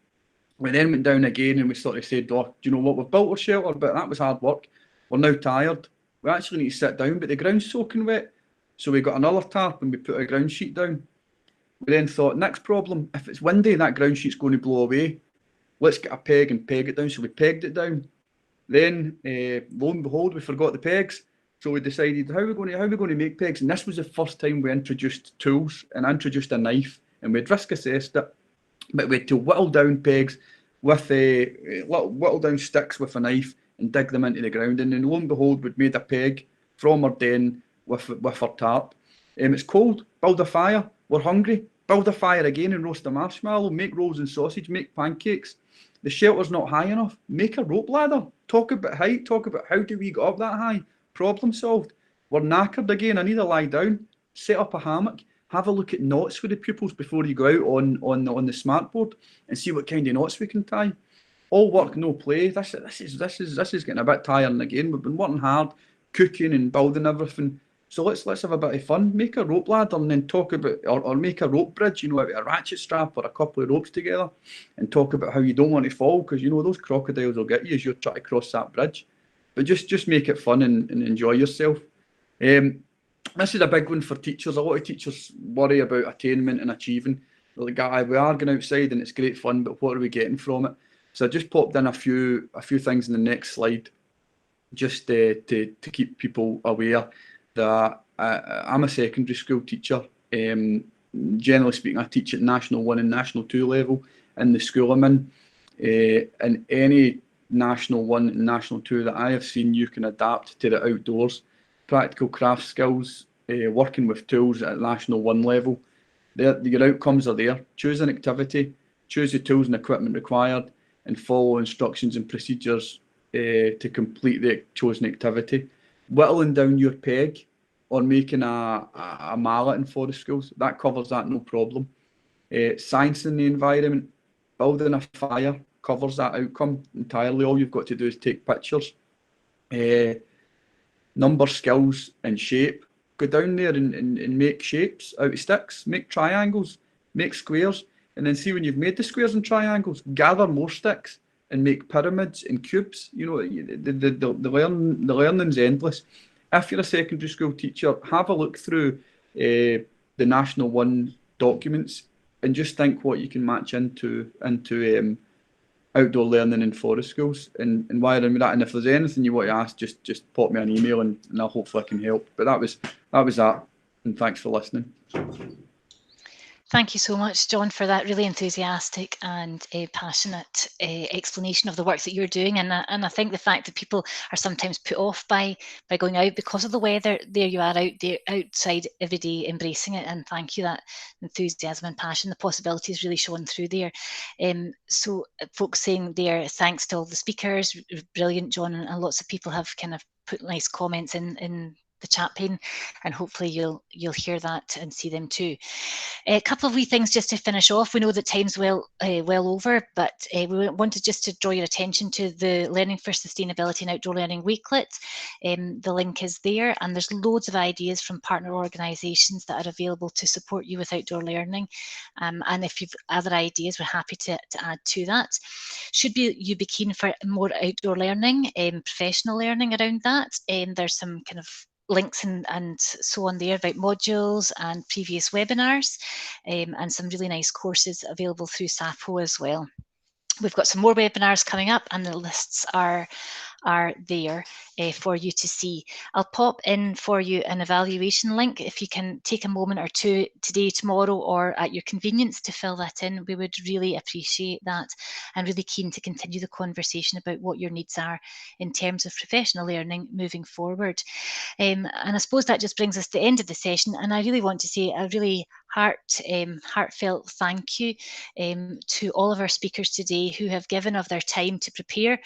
We then went down again and we sort of said, oh, do you know what, we've built our shelter, but that was hard work. We're now tired. We actually need to sit down, but the ground's soaking wet. So we got another tarp and we put a ground sheet down. We then thought, next problem, if it's windy, that ground sheet's going to blow away. Let's get a peg and peg it down. So we pegged it down. Then, lo and behold, we forgot the pegs. So we decided, how are we going to make pegs? And this was the first time we introduced tools and introduced a knife, and we'd risk assessed it. But we had to whittle down pegs with whittle down sticks with a knife and dig them into the ground. And then lo and behold, we'd made a peg from our den with our tarp. It's cold, build a fire. We're hungry, build a fire again and roast a marshmallow, make rolls and sausage, make pancakes. The shelter's not high enough, make a rope ladder. Talk about height, talk about how do we get up that high. Problem solved. We're knackered again, I need to lie down, set up a hammock. Have a look at knots for the pupils before you go out on the smart board and see what kind of knots we can tie. All work, no play. This is getting a bit tiring again. We've been working hard, cooking and building everything. So let's have a bit of fun. Make a rope ladder and then talk about, or make a rope bridge, you know, a ratchet strap or a couple of ropes together, and talk about how you don't want to fall, because you know those crocodiles will get you as you're trying to cross that bridge. But just make it fun and enjoy yourself. This is a big one for teachers. A lot of teachers worry about attainment and achieving. Like, we are going outside and it's great fun, but what are we getting from it? So I just popped in a few things in the next slide, just to keep people aware that I'm a secondary school teacher. Generally speaking, I teach at National 1 and National 2 level in the school I'm in. And any National 1 and National 2 that I have seen, you can adapt to the outdoors. Practical craft skills, working with tools at National 1 level. Your outcomes are there. Choose an activity, choose the tools and equipment required, and follow instructions and procedures to complete the chosen activity. Whittling down your peg or making a mallet in forest schools, that covers that, no problem. Science in the environment, building a fire covers that outcome entirely. All you've got to do is take pictures. Number, skills and shape. Go down there and make shapes out of sticks, make triangles, make squares, and then see when you've made the squares and triangles, gather more sticks and make pyramids and cubes. You know, the learning's endless. If you're a secondary school teacher, have a look through the National 1 documents and just think what you can match into outdoor learning in forest schools and wire in with that. And if there's anything you want to ask, just pop me an email and I'll hopefully I can help. But that was that. And thanks for listening. Thank you so much, John, for that really enthusiastic and passionate explanation of the work that you're doing. And I think the fact that people are sometimes put off by going out because of the weather, there you are out there outside every day embracing it. And thank you, that enthusiasm and passion, the possibilities really showing through there. So folks saying there, thanks to all the speakers, brilliant, John, and lots of people have kind of put nice comments in the chat pane, and hopefully you'll hear that and see them too. A couple of wee things just to finish off. We know that time's well over, but we wanted just to draw your attention to the Learning for Sustainability and Outdoor Learning Weeklet. The link is there, and there's loads of ideas from partner organisations that are available to support you with outdoor learning. And if you've other ideas, we're happy to add to that. Should you be keen for more outdoor learning, professional learning around that, there's some kind of links and so on there about modules and previous webinars, and some really nice courses available through SAPO as well. We've got some more webinars coming up, and the lists are there for you to see. I'll pop in for you an evaluation link. If you can take a moment or two today, tomorrow, or at your convenience to fill that in, we would really appreciate that, and really keen to continue the conversation about what your needs are in terms of professional learning moving forward. And I suppose that just brings us to the end of the session, and I really want to say a really heartfelt thank you to all of our speakers today who have given of their time to prepare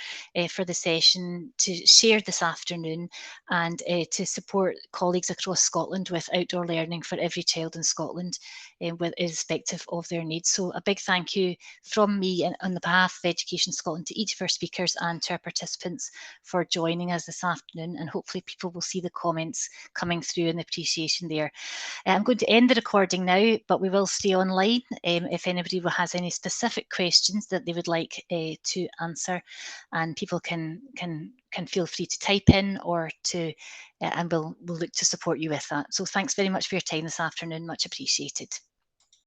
for the session, to share this afternoon, and to support colleagues across Scotland with outdoor learning for every child in Scotland, irrespective of their needs. So a big thank you from me and on the behalf of Education Scotland to each of our speakers and to our participants for joining us this afternoon, and hopefully people will see the comments coming through and the appreciation there. I'm going to end the recording now, but we will stay online if anybody has any specific questions that they would like to answer, and people can feel free to type in or to, and we'll look to support you with that. So thanks very much for your time this afternoon, much appreciated.